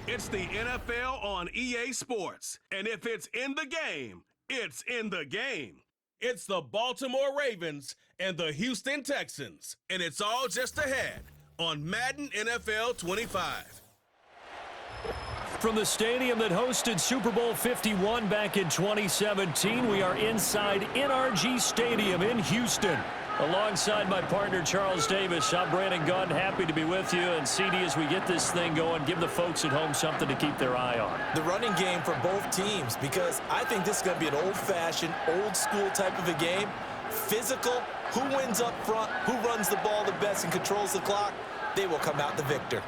It's the NFL on EA Sports. And if it's in the game, it's in the game. It's the Baltimore Ravens and the Houston Texans. And it's all just ahead on Madden NFL 25. From the stadium that hosted Super Bowl 51 back in 2017, we are inside NRG Stadium in Houston. Alongside my partner, Charles Davis, I'm Brandon Gunn, happy to be with you. And CD, as we get this thing going, give the folks at home something to keep their eye on. The running game for both teams, because I think this is going to be an old-fashioned, old-school type of a game. Physical, who wins up front, who runs the ball the best and controls the clock, they will come out the victor.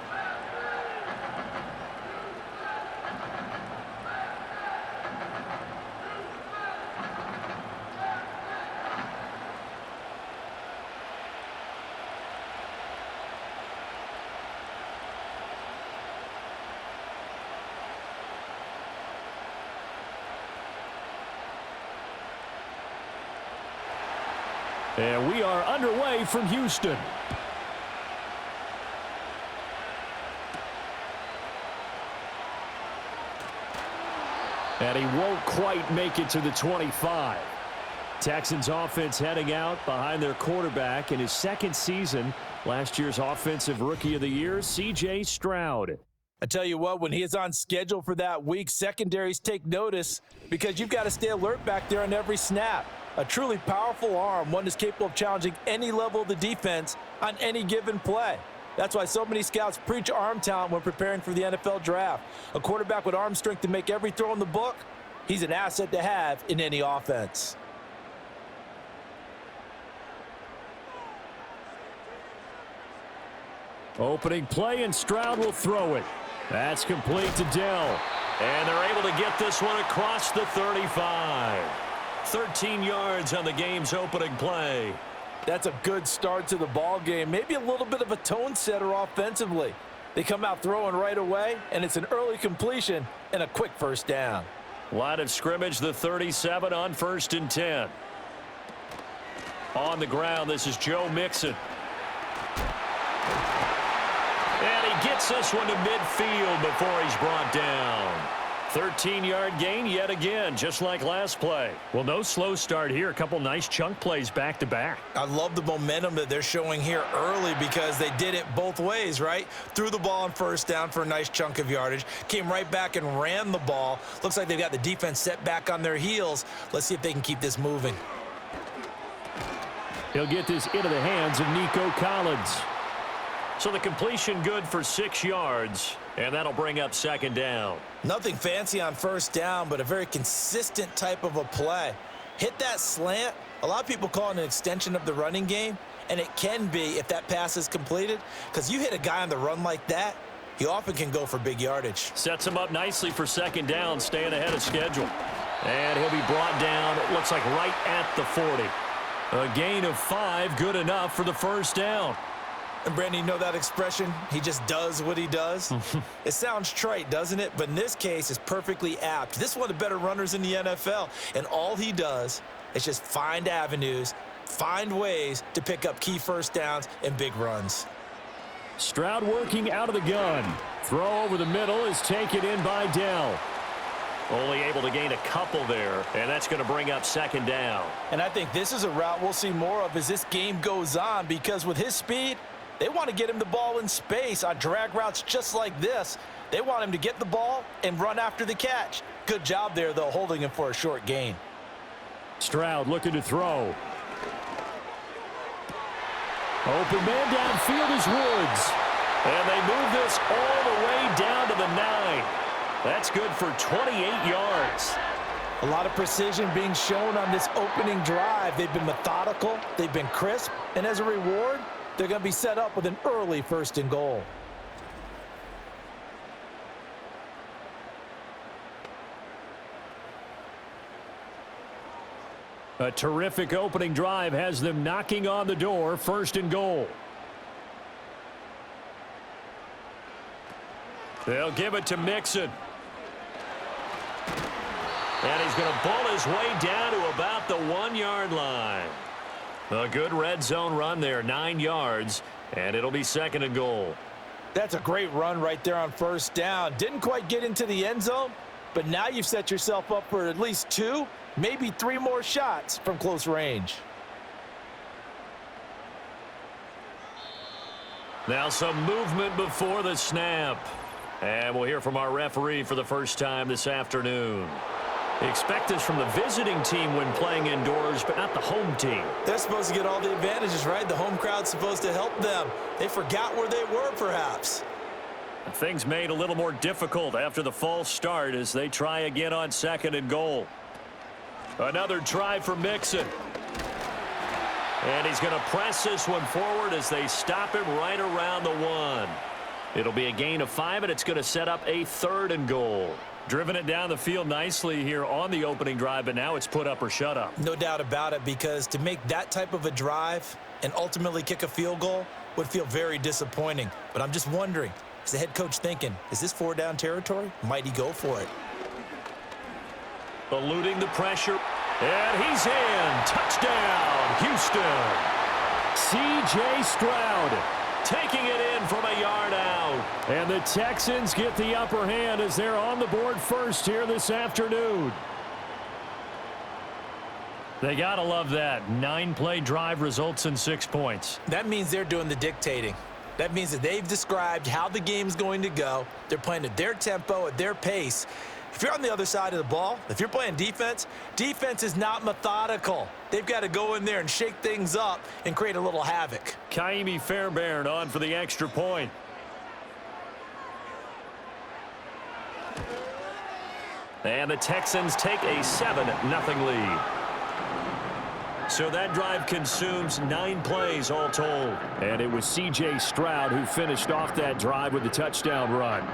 And we are underway from Houston. And he won't quite make it to the 25. Texans offense heading out behind their quarterback in his second season. Last year's Offensive Rookie of the Year, C.J. Stroud. I tell you what, when he is on schedule for that week, secondaries take notice because you've got to stay alert back there on every snap. A truly powerful arm, one that's capable of challenging any level of the defense on any given play. That's why so many scouts preach arm talent when preparing for the NFL draft. A quarterback with arm strength to make every throw in the book, he's an asset to have in any offense. Opening play, and Stroud will throw it. That's complete to Dell. And they're able to get this one across the 35. 13 yards on the game's opening play. That's a good start to the ball game. Maybe a little bit of a tone setter offensively. They come out throwing right away, and it's an early completion and a quick first down. Line of scrimmage, the 37 on 1st and 10. On the ground, this is Joe Mixon. And he gets this one to midfield before he's brought down. 13-yard gain yet again, just like last play. Well, no slow start here. A couple nice chunk plays back-to-back. I love the momentum that they're showing here early because they did it both ways, right? Threw the ball on first down for a nice chunk of yardage. Came right back and ran the ball. Looks like they've got the defense set back on their heels. Let's see if they can keep this moving. He'll get this into the hands of Nico Collins. So the completion good for 6 yards, and that'll bring up 2nd down. Nothing fancy on first down, but a very consistent type of a play. Hit that slant. A lot of people call it an extension of the running game, and it can be if that pass is completed, because you hit a guy on the run like that, he often can go for big yardage. Sets him up nicely for 2nd down, staying ahead of schedule. And he'll be brought down, it looks like right at the 40. A gain of 5, good enough for the first down. And Brandon, you know that expression? He just does what he does. It sounds trite, doesn't it? But in this case, it's perfectly apt. This is one of the better runners in the NFL. And all he does is just find avenues, find ways to pick up key first downs and big runs. Stroud working out of the gun. Throw over the middle is taken in by Dell. Only able to gain a couple there, and that's going to bring up 2nd down. And I think this is a route we'll see more of as this game goes on, because with his speed, they want to get him the ball in space on drag routes just like this. They want him to get the ball and run after the catch. Good job there, though, holding him for a short gain. Stroud looking to throw. Open man downfield is Woods. And they move this all the way down to the 9. That's good for 28 yards. A lot of precision being shown on this opening drive. They've been methodical, they've been crisp, and as a reward, they're going to be set up with an early 1st and goal. A terrific opening drive has them knocking on the door, 1st and goal. They'll give it to Mixon. And he's going to pull his way down to about the 1-yard line. A good red zone run there, 9 yards, and it'll be 2nd and goal. That's a great run right there on first down. Didn't quite get into the end zone, but now you've set yourself up for at least 2, maybe 3 more shots from close range. Now some movement before the snap. And we'll hear from our referee for the first time this afternoon. Expect this from the visiting team when playing indoors, but not the home team. They're supposed to get all the advantages, right? The home crowd's supposed to help them. They forgot where they were, perhaps. Things made a little more difficult after the false start as they try again on 2nd and goal. Another try for Mixon. And he's going to press this one forward as they stop him right around the 1. It'll be a gain of 5, and it's going to set up a 3rd and goal. Driven it down the field nicely here on the opening drive, but now it's put up or shut up. No doubt about it, because to make that type of a drive and ultimately kick a field goal would feel very disappointing. But I'm just wondering, is the head coach thinking, is this 4-down territory? Might he go for it? Eluding the pressure. And he's in. Touchdown, Houston. C.J. Stroud taking it in from a yard out. And the Texans get the upper hand as they're on the board first here this afternoon. They got to love that. 9-play drive results in 6 points. That means they're doing the dictating. That means that they've described how the game's going to go. They're playing at their tempo, at their pace. If you're on the other side of the ball, if you're playing defense, defense is not methodical. They've got to go in there and shake things up and create a little havoc. Kaimi Fairbairn on for the extra point. And the Texans take a 7-0 lead. So that drive consumes 9 plays all told. And it was C.J. Stroud who finished off that drive with the touchdown run.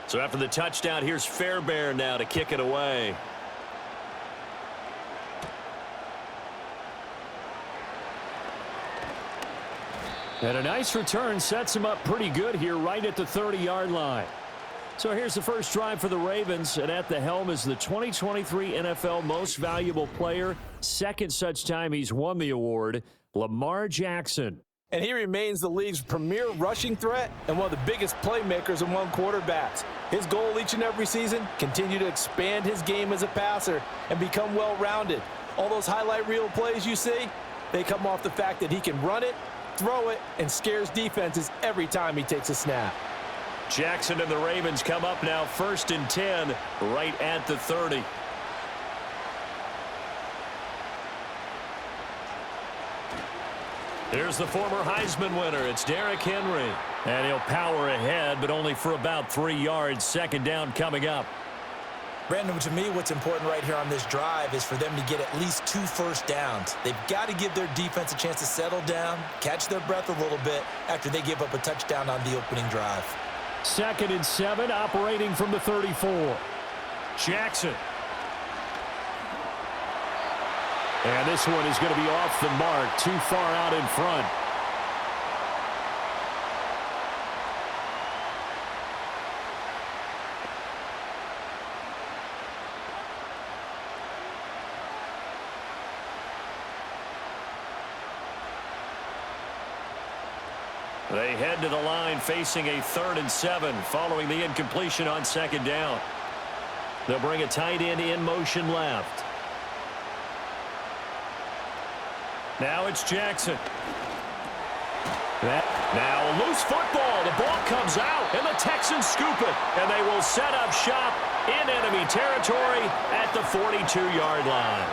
So after the touchdown, here's Fairbairn now to kick it away. And a nice return sets him up pretty good here right at the 30-yard line. So here's the first drive for the Ravens, and at the helm is the 2023 NFL Most Valuable Player. Second such time he's won the award, Lamar Jackson. And he remains the league's premier rushing threat and one of the biggest playmakers among quarterbacks. His goal each and every season, continue to expand his game as a passer and become well-rounded. All those highlight reel plays you see, they come off the fact that he can run it, throw it, and scares defenses every time he takes a snap. Jackson and the Ravens come up now 1st and 10 right at the 30. Here's the former Heisman winner. It's Derrick Henry. And he'll power ahead, but only for about 3 yards. 2nd down coming up. Brandon, to me, what's important right here on this drive is for them to get at least 2 first downs. They've got to give their defense a chance to settle down, catch their breath a little bit after they give up a touchdown on the opening drive. 2nd and 7, operating from the 34. Jackson. And this one is going to be off the mark, too far out in front. They head to the line facing a 3rd and 7 following the incompletion on 2nd down. They'll bring a tight end in motion left. Now it's Jackson. Now a loose football. The ball comes out, and the Texans scoop it. And they will set up shop in enemy territory at the 42-yard line.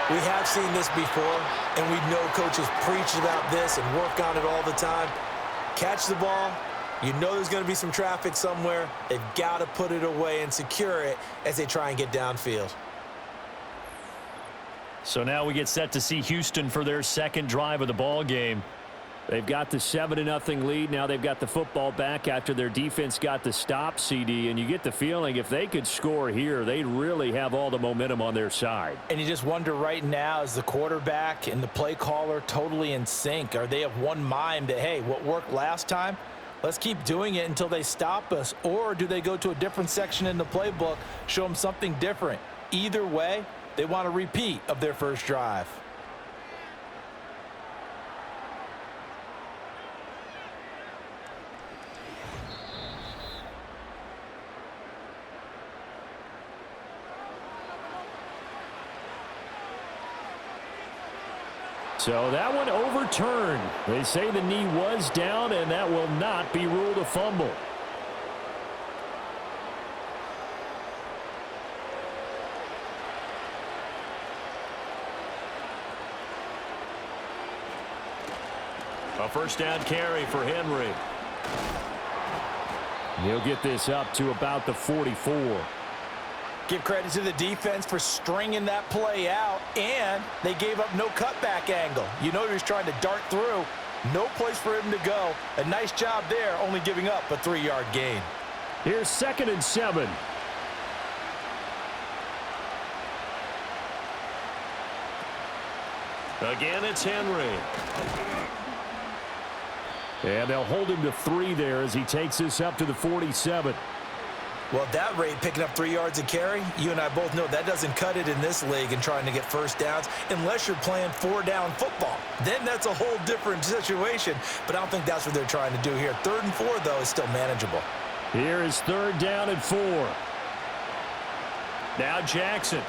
We have seen this before, and we know coaches preach about this and work on it all the time. Catch the ball. You know there's going to be some traffic somewhere. They've got to put it away and secure it as they try and get downfield. So now we get set to see Houston for their 2nd drive of the ball game. They've got the 7-0 lead. Now they've got the football back after their defense got the stop, CD. And you get the feeling if they could score here, they'd really have all the momentum on their side. And you just wonder right now, is the quarterback and the play caller totally in sync? Are they of one mind that, hey, what worked last time, let's keep doing it until they stop us? Or do they go to a different section in the playbook, show them something different? Either way, they want a repeat of their first drive. So that one overturned. They say the knee was down, and that will not be ruled a fumble. A first down carry for Henry. He'll get this up to about the 44. Give credit to the defense for stringing that play out, and they gave up no cutback angle. You know he was trying to dart through. No place for him to go. A nice job there, only giving up a 3-yard gain. Here's 2nd and 7. Again, it's Henry. And they'll hold him to 3 there as he takes this up to the 47. Well, at that rate, picking up 3 yards a carry, you and I both know that doesn't cut it in this league and trying to get first downs unless you're playing 4-down football. Then that's a whole different situation, but I don't think that's what they're trying to do here. 3rd and 4, though, is still manageable. Here is 3rd down and 4. Now Jackson.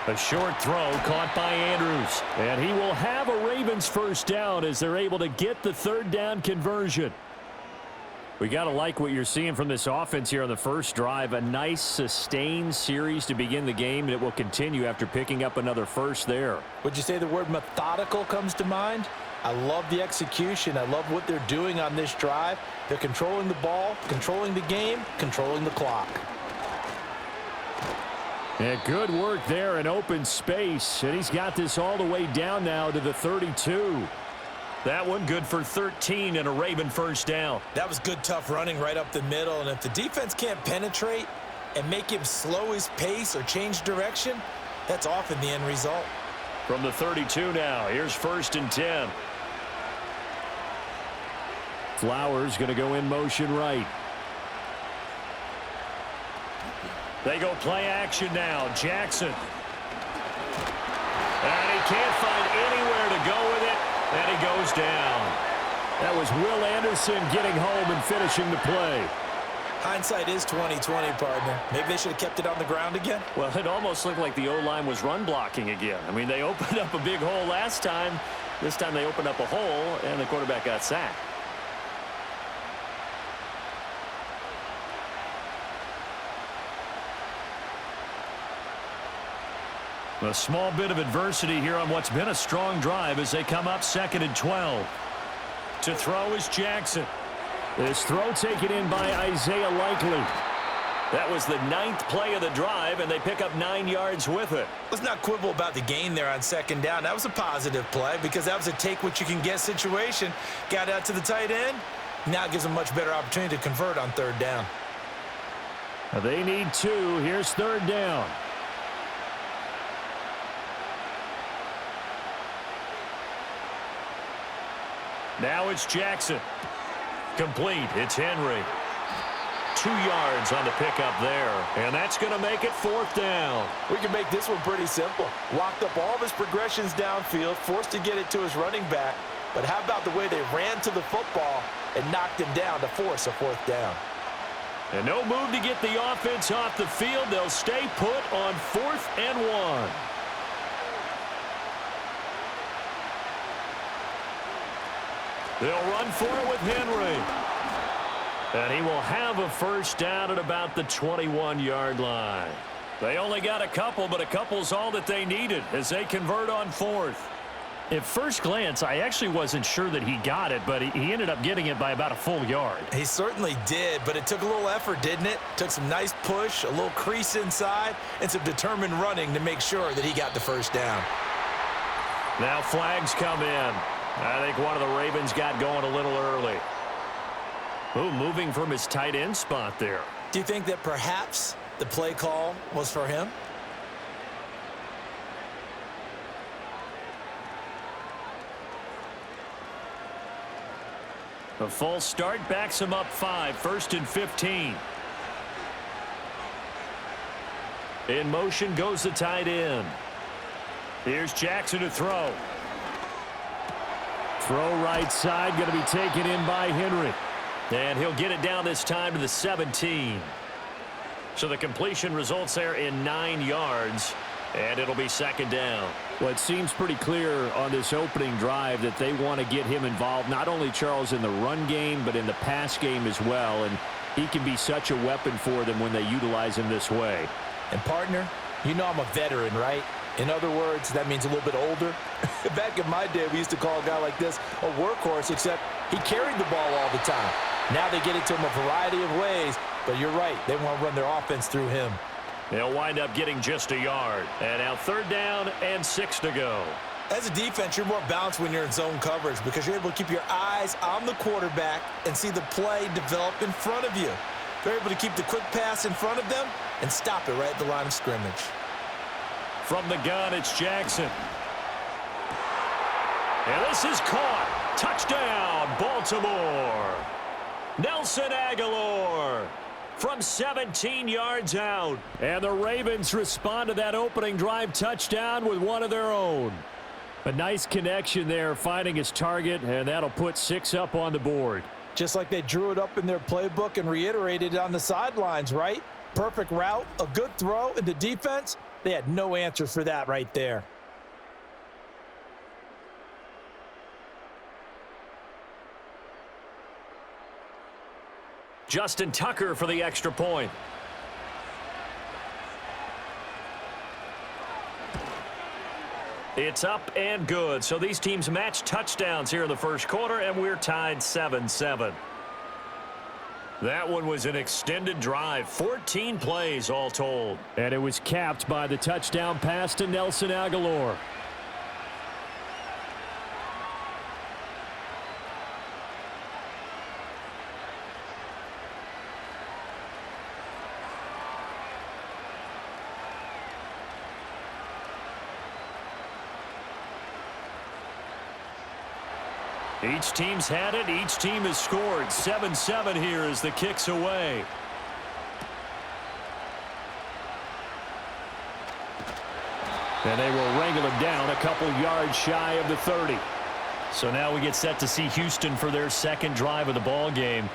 A short throw caught by Andrews. And he will have a Ravens first down as they're able to get the 3rd down conversion. We got to like what you're seeing from this offense here on the first drive. A nice sustained series to begin the game, and it will continue after picking up another first there. Would you say the word methodical comes to mind? I love the execution. I love what they're doing on this drive. They're controlling the ball, controlling the game, controlling the clock. And good work there in open space, and he's got this all the way down now to the 32. That one good for 13 and a Raven first down. That was good, tough running right up the middle. And if the defense can't penetrate and make him slow his pace or change direction, that's often the end result. From the 32 now, here's 1st and 10. Flowers going to go in motion right. They go play action now. Jackson. And he can't find anywhere to go with it. And he goes down. That was Will Anderson getting home and finishing the play. Hindsight is 20/20, partner. Maybe they should have kept it on the ground again. Well, it almost looked like the O-line was run blocking again. I mean, they opened up a big hole last time. This time they opened up a hole, and the quarterback got sacked. A small bit of adversity here on what's been a strong drive as they come up 2nd and 12. To throw is Jackson. This throw taken in by Isaiah Likely. That was the 9th play of the drive, and they pick up 9 yards with it. Let's not quibble about the gain there on 2nd down. That was a positive play because that was a take-what-you-can-get situation. Got out to the tight end. Now it gives them a much better opportunity to convert on 3rd down. They need 2. Here's 3rd down. Now it's Jackson. Complete. It's Henry. 2 yards on the pickup there. And that's going to make it 4th down. We can make this one pretty simple. Locked up all of his progressions downfield, forced to get it to his running back. But how about the way they ran to the football and knocked him down to force a 4th down? And no move to get the offense off the field. They'll stay put on 4th and 1. They'll run for it with Henry. And he will have a first down at about the 21-yard line. They only got a couple, but a couple's all that they needed as they convert on 4th. At first glance, I actually wasn't sure that he got it, but he ended up getting it by about a full yard. He certainly did, but it took a little effort, didn't it? Took some nice push, a little crease inside, and some determined running to make sure that he got the first down. Now flags come in. I think one of the Ravens got going a little early. Ooh, moving from his tight end spot there. Do you think that perhaps the play call was for him? A false start backs him up 5, 1st and 15. In motion goes the tight end. Here's Jackson to throw. Throw right side, going to be taken in by Henry. And he'll get it down this time to the 17. So the completion results there in 9 yards, and it'll be 2nd down. Well, it seems pretty clear on this opening drive that they want to get him involved, not only, Charles, in the run game, but in the pass game as well. And he can be such a weapon for them when they utilize him this way. And, partner, you know I'm a veteran, right? In other words, that means a little bit older. Back in my day, we used to call a guy like this a workhorse, except he carried the ball all the time. Now they get it to him a variety of ways, but you're right. They want to run their offense through him. They'll wind up getting just a yard. And now 3rd down and 6 to go. As a defense, you're more balanced when you're in zone coverage because you're able to keep your eyes on the quarterback and see the play develop in front of you. They're able to keep the quick pass in front of them and stop it right at the line of scrimmage. From the gun, it's Jackson. And this is caught. Touchdown, Baltimore. Nelson Aguilar from 17 yards out. And the Ravens respond to that opening drive touchdown with one of their own. A nice connection there, finding his target, and that'll put 6 up on the board. Just like they drew it up in their playbook and reiterated it on the sidelines, right? Perfect route, a good throw, and the defense, they had no answer for that right there. Justin Tucker for the extra point. It's up and good. So these teams match touchdowns here in the first quarter, and we're tied 7-7. That one was an extended drive, 14 plays all told. And it was capped by the touchdown pass to Nelson Aguilar. Each team's had it. Each team has scored. 7-7 here as the kick's away. And they will wrangle him down a couple yards shy of the 30. So now we get set to see Houston for their second drive of the ball game.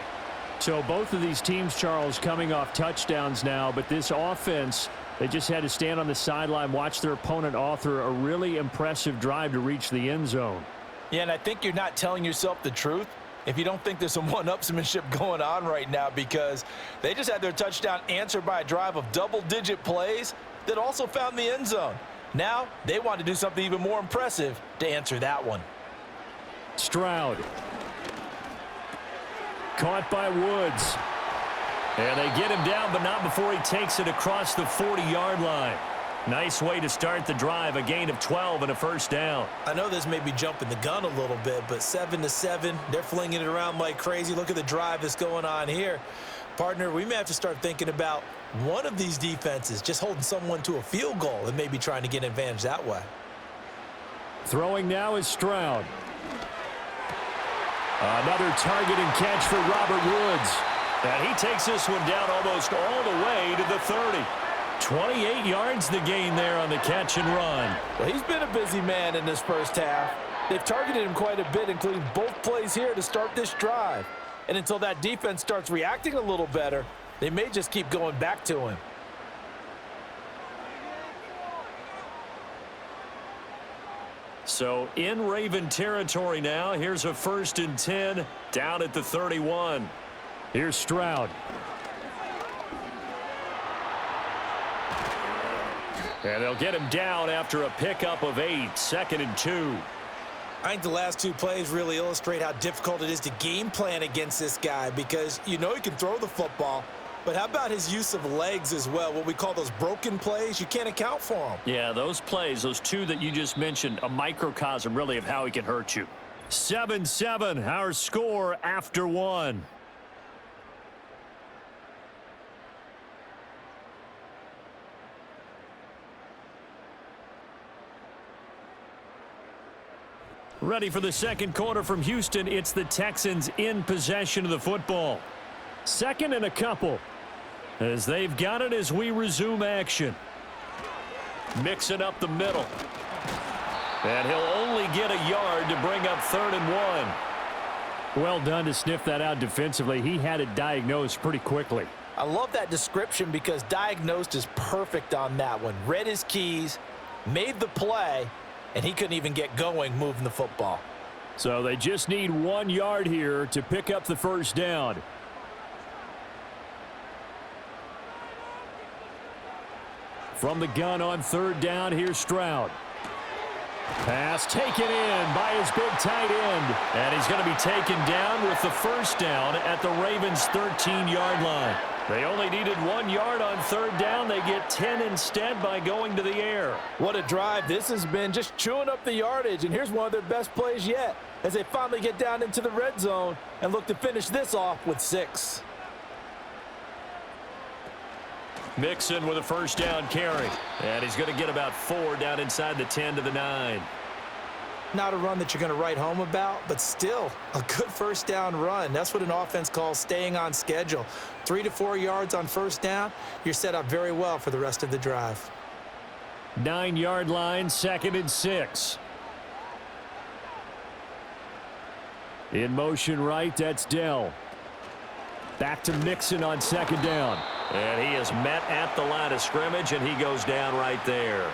So both of these teams, Charles, coming off touchdowns now, but this offense, they just had to stand on the sideline, watch their opponent author a really impressive drive to reach the end zone. Yeah, and I think you're not telling yourself the truth if you don't think there's some one-upsmanship going on right now, because they just had their touchdown answered by a drive of double-digit plays that also found the end zone. Now they want to do something even more impressive to answer that one. Stroud. Caught by Woods. And they get him down, but not before he takes it across the 40-yard line. Nice way to start the drive, a gain of 12 and a first down. I know this may be jumping the gun a little bit, but 7-7, they're flinging it around like crazy. Look at the drive that's going on here. Partner, we may have to start thinking about one of these defenses just holding someone to a field goal and maybe trying to get an advantage that way. Throwing now is Stroud. Another target and catch for Robert Woods. And he takes this one down almost all the way to the 30. 28 yards the gain there on the catch and run. Well, he's been a busy man in this first half. They've targeted him quite a bit, including both plays here to start this drive. And until that defense starts reacting a little better, they may just keep going back to him. So in Raven territory now, here's a 1st and 10 down at the 31. Here's Stroud. And they'll get him down after a pickup of 8, 2nd and 2. I think the last two plays really illustrate how difficult it is to game plan against this guy, because you know he can throw the football, but how about his use of legs as well? What we call those broken plays, you can't account for them. Yeah, those plays, those two that you just mentioned, a microcosm really of how he can hurt you. 7-7, our score after one. Ready for the second quarter from Houston. It's the Texans in possession of the football. Second and a couple as they've got it as we resume action. Mixing up the middle. And he'll only get a yard to bring up 3rd and 1. Well done to sniff that out defensively. He had it diagnosed pretty quickly. I love that description because diagnosed is perfect on that one. Read his keys, made the play, and he couldn't even get going moving the football. So they just need 1 yard here to pick up the first down. From the gun on 3rd down, here's Stroud. Pass taken in by his big tight end. And he's going to be taken down with the first down at the Ravens' 13-yard line. They only needed 1 yard on 3rd down. They get 10 instead by going to the air. What a drive this has been, just chewing up the yardage. And here's one of their best plays yet as they finally get down into the red zone and look to finish this off with 6. Mixon with a first down carry. And he's going to get about 4 down inside the 10 to the 9. Not a run that you're going to write home about, but still a good first down run. That's what an offense calls staying on schedule. 3 to 4 yards on first down, you're set up very well for the rest of the drive. 9-yard line, 2nd and 6. In motion right, that's Dell. Back to Mixon on 2nd down. And he is met at the line of scrimmage, and he goes down right there.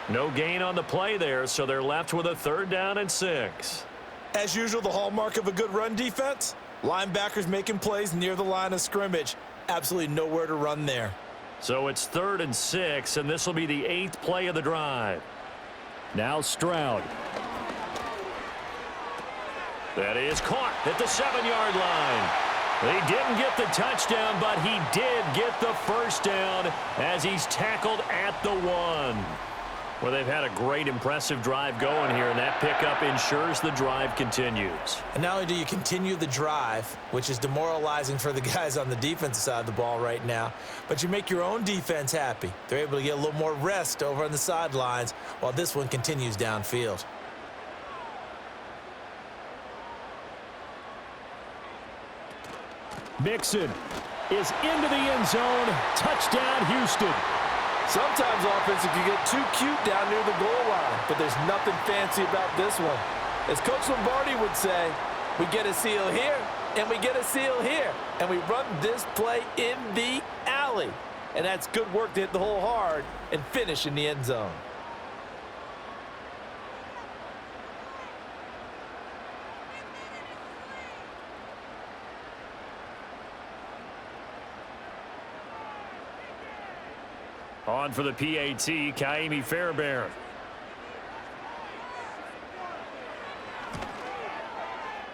No gain on the play there, so they're left with a 3rd down and 6. As usual, the hallmark of a good run defense, linebackers making plays near the line of scrimmage. Absolutely nowhere to run there. So it's 3rd and 6, and this will be the 8th play of the drive. Now Stroud. That is caught at the 7-yard line. He didn't get the touchdown, but he did get the first down as he's tackled at the 1. Well, they've had a great, impressive drive going here, and that pickup ensures the drive continues. And not only do you continue the drive, which is demoralizing for the guys on the defensive side of the ball right now, but you make your own defense happy. They're able to get a little more rest over on the sidelines while this one continues downfield. Mixon is into the end zone. Touchdown, Houston. Sometimes offense can get too cute down near the goal line, but there's nothing fancy about this one. As Coach Lombardi would say, we get a seal here, and we get a seal here, and we run this play in the alley. And that's good work to hit the hole hard and finish in the end zone. On for the PAT, Kaimi Fairbairn.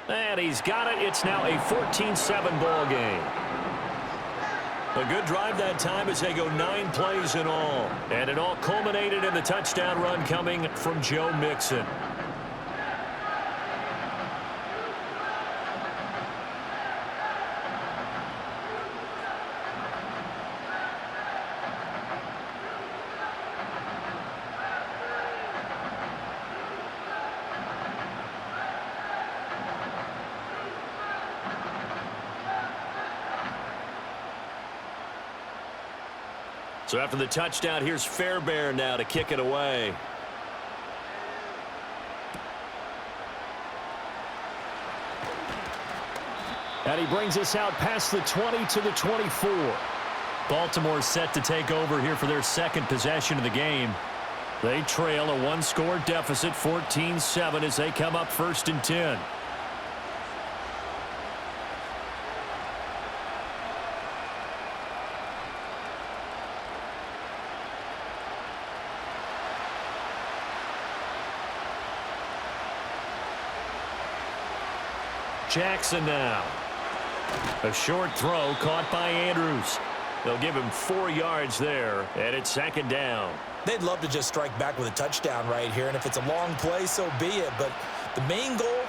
And he's got it. It's now a 14-7 ball game. A good drive that time as they go 9 plays in all. And it all culminated in the touchdown run coming from Joe Mixon. So after the touchdown, here's Fairbairn now to kick it away. And he brings us out past the 20 to the 24. Baltimore set to take over here for their second possession of the game. They trail a 1-score deficit, 14-7, as they come up 1st and 10. Jackson now. A short throw caught by Andrews. They'll give him 4 yards there, and it's second down. They'd love to just strike back with a touchdown right here, and if it's a long play, so be it. But the main goal,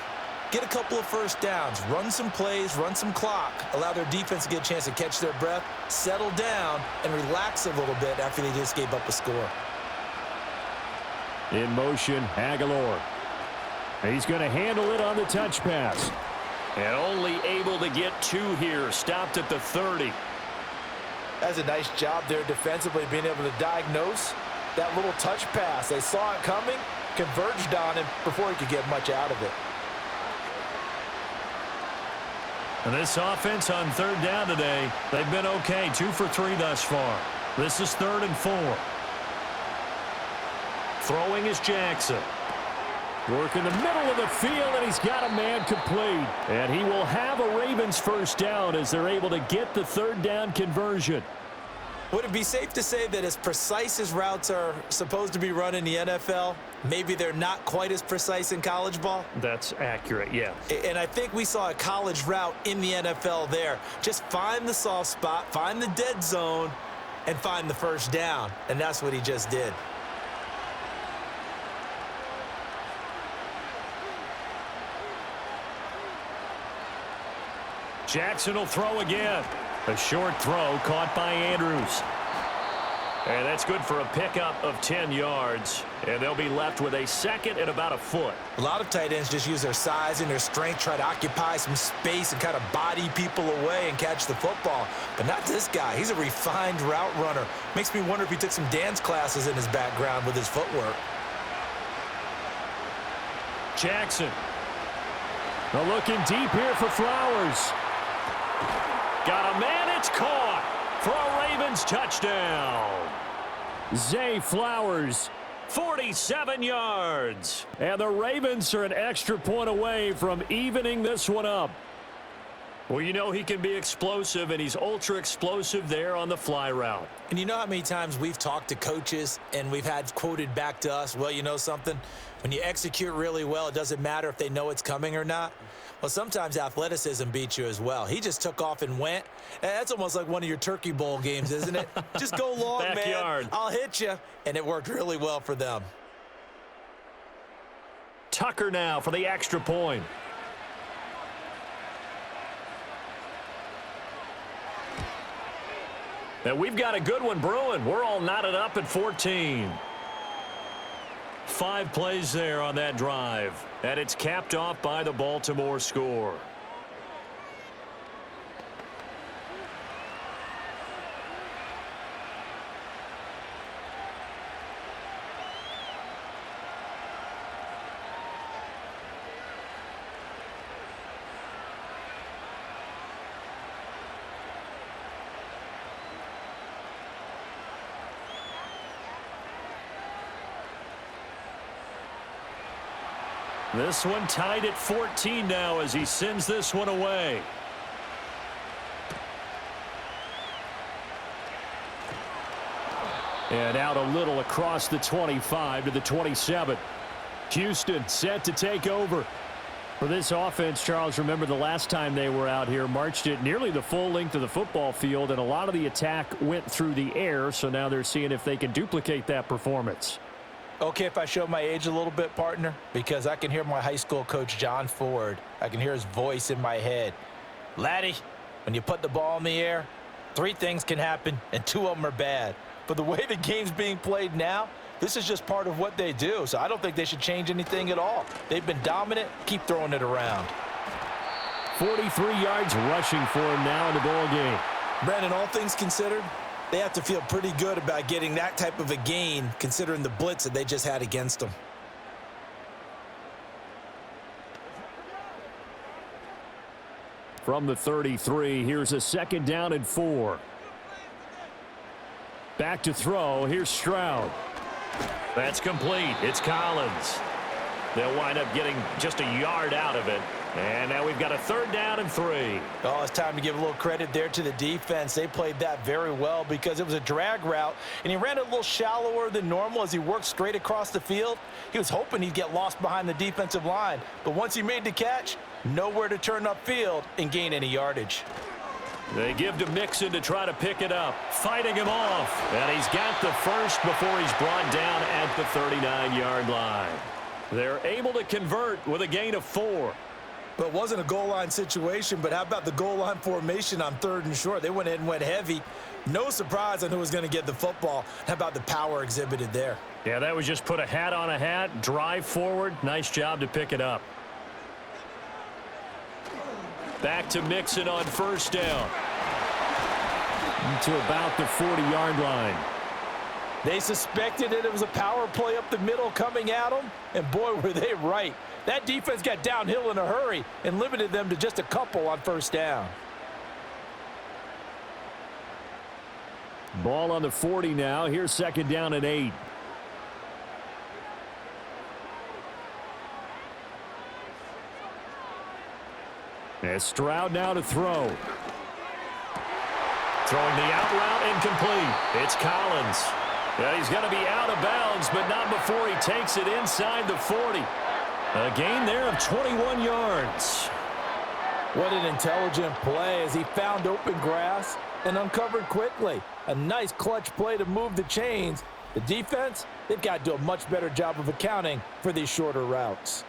get a couple of first downs, run some plays, run some clock, allow their defense to get a chance to catch their breath, settle down, and relax a little bit after they just gave up a score. In motion, Aguilar. He's going to handle it on the touch pass. And only able to get 2 here, stopped at the 30. That's a nice job there defensively, being able to diagnose that little touch pass. They saw it coming, converged on him before he could get much out of it. And this offense on 3rd down today, they've been okay, 2 for 3 thus far. This is 3rd and 4. Throwing is Jackson. Work in the middle of the field, and he's got a man complete. And he will have a Ravens first down as they're able to get the 3rd down conversion. Would it be safe to say that as precise as routes are supposed to be run in the NFL, maybe they're not quite as precise in college ball? That's accurate, yeah. And I think we saw a college route in the NFL there. Just find the soft spot, find the dead zone, and find the first down. And that's what he just did. Jackson will throw again. A short throw caught by Andrews. And that's good for a pickup of 10 yards. And they'll be left with a 2nd and about a foot. A lot of tight ends just use their size and their strength, try to occupy some space and kind of body people away and catch the football. But not this guy. He's a refined route runner. Makes me wonder if he took some dance classes in his background with his footwork. Jackson. They're looking deep here for Flowers. Got a man, it's caught for a Ravens touchdown. Zay Flowers. 47 yards. And the Ravens are an extra point away from evening this one up. Well, you know he can be explosive, and he's ultra explosive there on the fly route. And you know how many times we've talked to coaches and we've had quoted back to us, well, you know something? When you execute really well, it doesn't matter if they know it's coming or not. Well, sometimes athleticism beats you as well. He just took off and went. And that's almost like one of your Turkey Bowl games, isn't it? Just go long, Backyard. man. I'll hit you. And it worked really well for them. Tucker now for the extra point. And we've got a good one brewing. We're all knotted up at 14. 5 plays there on that drive. And it's capped off by the Baltimore score. This one tied at 14 now as he sends this one away. And out a little across the 25 to the 27. Houston set to take over. For this offense, Charles, remember the last time they were out here, marched it nearly the full length of the football field, and a lot of the attack went through the air, so now they're seeing if they can duplicate that performance. Okay, if I show my age a little bit, partner, because I can hear my high school coach, John Ford. I can hear his voice in my head. Laddie, when you put the ball in the air, 3 things can happen, and 2 of them are bad. But the way the game's being played now, this is just part of what they do, so I don't think they should change anything at all. They've been dominant. Keep throwing it around. 43 yards rushing for him now in the ball game. Brandon, all things considered, they have to feel pretty good about getting that type of a gain, considering the blitz that they just had against them. From the 33, here's a 2nd down and 4. Back to throw. Here's Stroud. That's complete. It's Collins. They'll wind up getting just a yard out of it. And now we've got a 3rd down and 3. Oh, it's time to give a little credit there to the defense. They played that very well because it was a drag route, and he ran it a little shallower than normal as he worked straight across the field. He was hoping he'd get lost behind the defensive line, but once he made the catch, nowhere to turn upfield and gain any yardage. They give to Mixon to try to pick it up. Fighting him off. And he's got the first before he's brought down at the 39-yard line. They're able to convert with a gain of 4. Well, it wasn't a goal line situation, but how about the goal line formation on 3rd and short? They went in and went heavy. No surprise on who was going to get the football. How about the power exhibited there? Yeah, that was just put a hat on a hat, drive forward. Nice job to pick it up. Back to Mixon on 1st down. To about the 40-yard line. They suspected it was a power play up the middle coming at them, and boy, were they right. That defense got downhill in a hurry and limited them to just a couple on 1st down. Ball on the 40 now. Here's 2nd down and 8. As Stroud now to throw. Throwing the out route incomplete. It's Collins. Yeah, he's going to be out of bounds, but not before he takes it inside the 40. A gain there of 21 yards. What an intelligent play as he found open grass and uncovered quickly. A nice clutch play to move the chains. The defense, they've got to do a much better job of accounting for these shorter routes.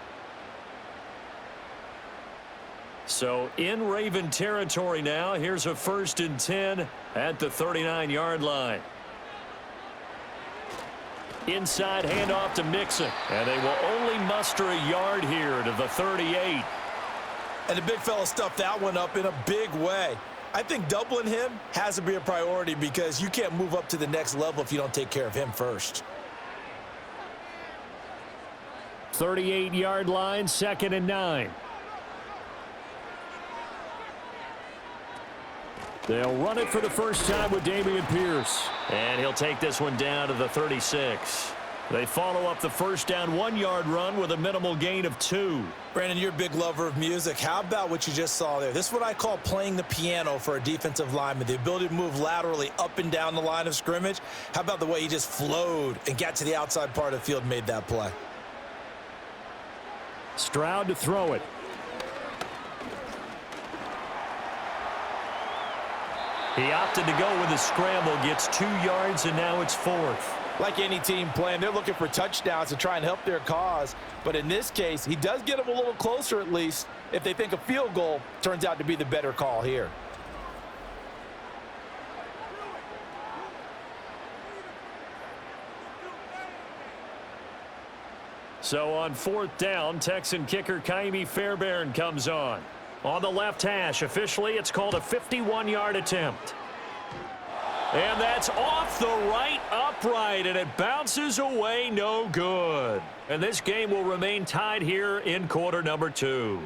So in Raven territory now. Here's a 1st and 10 at the 39-yard line. Inside handoff to Mixon. And they will only muster a yard here to the 38. And the big fella stuffed that one up in a big way. I think doubling him has to be a priority because you can't move up to the next level if you don't take care of him first. 38-yard line, 2nd and 9. They'll run it for the first time with Dameon Pierce. And he'll take this one down to the 36. They follow up the 1st down 1-yard run with a minimal gain of 2. Brandon, you're a big lover of music. How about what you just saw there? This is what I call playing the piano for a defensive lineman. The ability to move laterally up and down the line of scrimmage. How about the way he just flowed and got to the outside part of the field and made that play? Stroud to throw it. He opted to go with a scramble, gets 2 yards, and now it's 4th. Like any team playing, they're looking for touchdowns to try and help their cause. But in this case, he does get them a little closer at least if they think a field goal turns out to be the better call here. So on 4th down, Texan kicker Kaimi Fairbairn comes on. On the left hash, officially it's called a 51-yard attempt. And that's off the right upright, and it bounces away, no good. And this game will remain tied here in quarter number 2.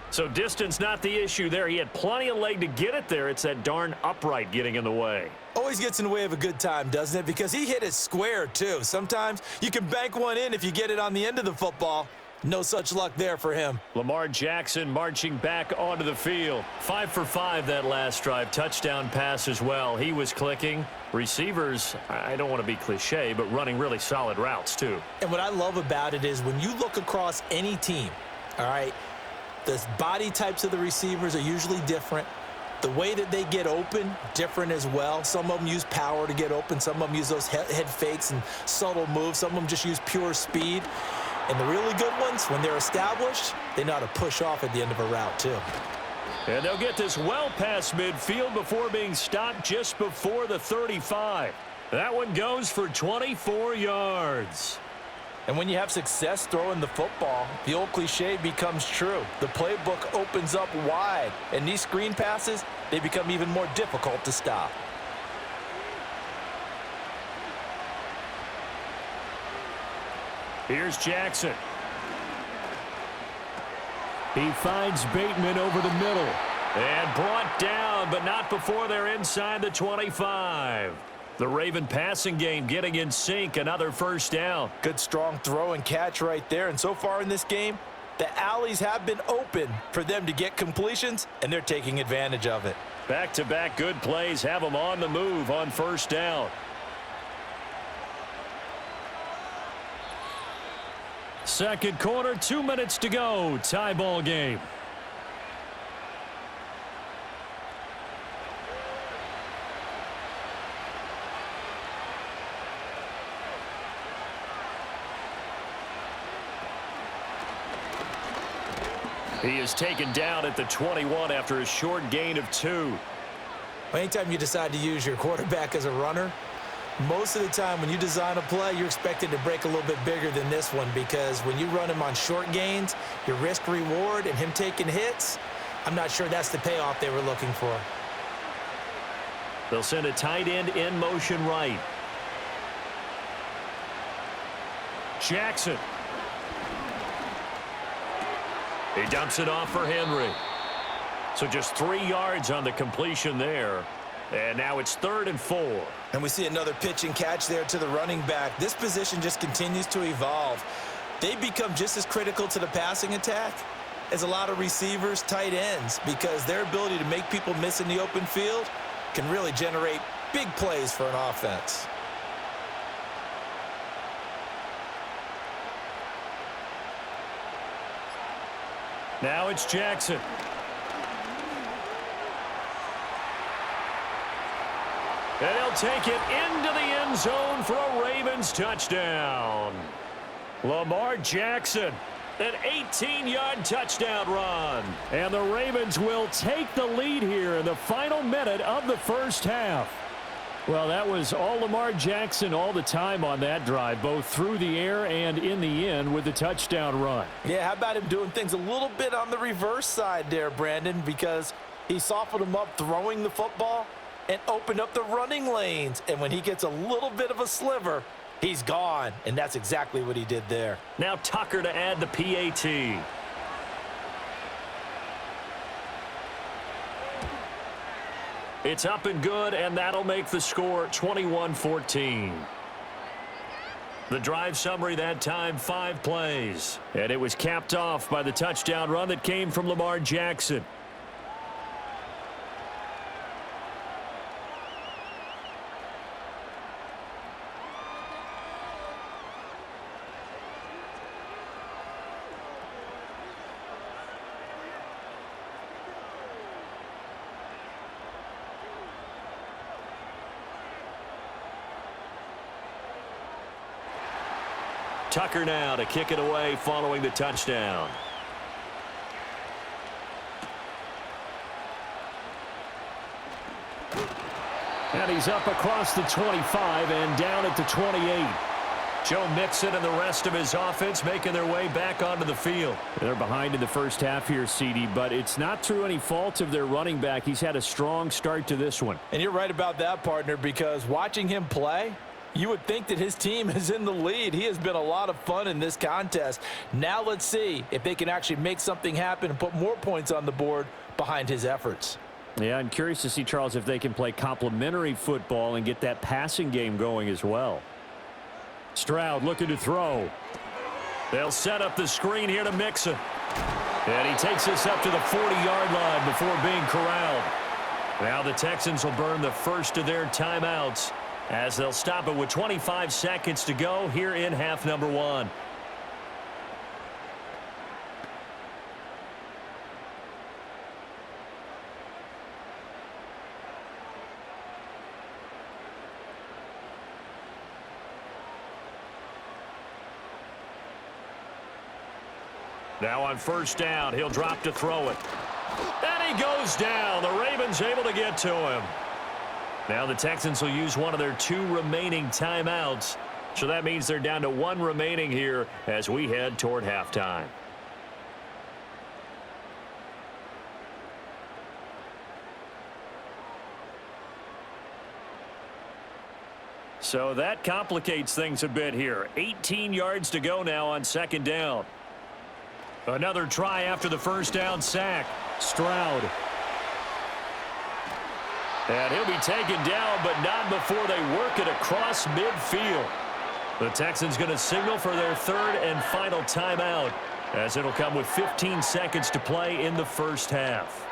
So distance not the issue there. He had plenty of leg to get it there. It's that darn upright getting in the way. Always gets in the way of a good time, doesn't it? Because he hit it square, too. Sometimes you can bank one in if you get it on the end of the football. No such luck there for him. Lamar Jackson marching back onto the field. 5 for 5 that last drive. Touchdown pass as well. He was clicking. Receivers, I don't want to be cliche, but running really solid routes too. And what I love about it is when you look across any team, all right, the body types of the receivers are usually different. The way that they get open, different as well. Some of them use power to get open. Some of them use those head fakes and subtle moves. Some of them just use pure speed. And the really good ones, when they're established, they know how to push off at the end of a route, too. And they'll get this well past midfield before being stopped just before the 35. That one goes for 24 yards. And when you have success throwing the football, the old cliche becomes true. The playbook opens up wide. And these screen passes, they become even more difficult to stop. Here's Jackson. He finds Bateman over the middle. And brought down, but not before they're inside the 25. The Raven passing game getting in sync. Another 1st down. Good strong throw and catch right there. And so far in this game, the alleys have been open for them to get completions, and they're taking advantage of it. Back-to-back good plays have them on the move on 1st down. Second quarter, 2 minutes to go. Tie ball game. He is taken down at the 21 after a short gain of 2. Anytime you decide to use your quarterback as a runner, most of the time when you design a play, you're expected to break a little bit bigger than this one, because when you run him on short gains, your risk-reward and him taking hits, I'm not sure that's the payoff they were looking for. They'll send a tight end in motion right. Jackson. He dumps it off for Henry. So just 3 yards on the completion there. And now it's 3rd and 4. And we see another pitch and catch there to the running back. This position just continues to evolve. They become just as critical to the passing attack as a lot of receivers, tight ends, because their ability to make people miss in the open field can really generate big plays for an offense. Now it's Jackson. And he'll take it into the end zone for a Ravens touchdown. Lamar Jackson, an 18-yard touchdown run. And the Ravens will take the lead here in the final minute of the first half. Well, that was all Lamar Jackson all the time on that drive, both through the air and in the end with the touchdown run. Yeah, how about him doing things a little bit on the reverse side there, Brandon, because he softened him up throwing the football and opened up the running lanes. And when he gets a little bit of a sliver, he's gone. And that's exactly what he did there. Now Tucker to add the PAT. It's up and good, and that'll make the score 21-14. The drive summary that time, 5 plays. And it was capped off by the touchdown run that came from Lamar Jackson. Tucker now to kick it away following the touchdown. And he's up across the 25 and down at the 28. Joe Mixon and the rest of his offense making their way back onto the field. They're behind in the first half here, CD, but it's not through any fault of their running back. He's had a strong start to this one. And you're right about that, partner, because watching him play, you would think that his team is in the lead. He has been a lot of fun in this contest. Now let's see if they can actually make something happen and put more points on the board behind his efforts. Yeah, I'm curious to see, Charles, if they can play complementary football and get that passing game going as well. Stroud looking to throw. They'll set up the screen here to Mixon. And he takes us up to the 40-yard line before being corralled. Now the Texans will burn the first of their timeouts, as they'll stop it with 25 seconds to go here in half number 1. Now on first down, he'll drop to throw it. And he goes down. The Ravens able to get to him. Now the Texans will use one of their 2 remaining timeouts. So that means they're down to 1 remaining here as we head toward halftime. So that complicates things a bit here. 18 yards to go now on second down. Another try after the first down sack. Stroud. And he'll be taken down, but not before they work it across midfield. The Texans going to signal for their 3rd and final timeout, as it'll come with 15 seconds to play in the first half.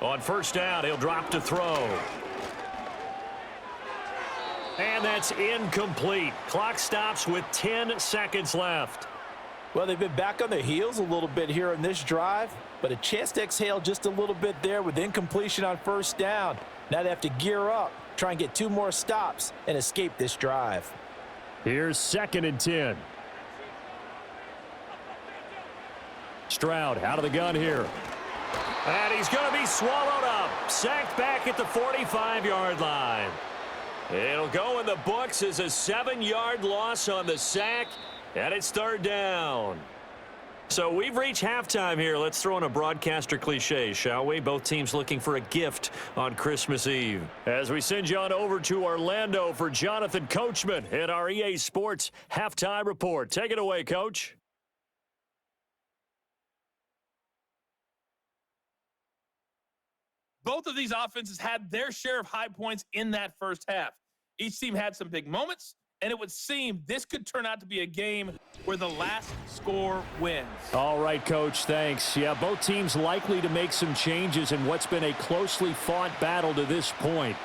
On first down, he'll drop to throw. And that's incomplete. Clock stops with 10 seconds left. Well, they've been back on their heels a little bit here in this drive, but a chance to exhale just a little bit there with incompletion on first down. Now they have to gear up, try and get 2 more stops, and escape this drive. Here's 2nd and 10. Stroud out of the gun here. And he's going to be swallowed up. Sacked back at the 45-yard line. It'll go in the books as a 7-yard loss on the sack, and it's 3rd down. So we've reached halftime here. Let's throw in a broadcaster cliche, shall we? Both teams looking for a gift on Christmas Eve. As we send you on over to Orlando for Jonathan Coachman in our EA Sports Halftime Report. Take it away, Coach. Both of these offenses had their share of high points in that first half. Each team had some big moments, and it would seem this could turn out to be a game where the last score wins. All right, Coach, thanks. Yeah, both teams likely to make some changes in what's been a closely fought battle to this point.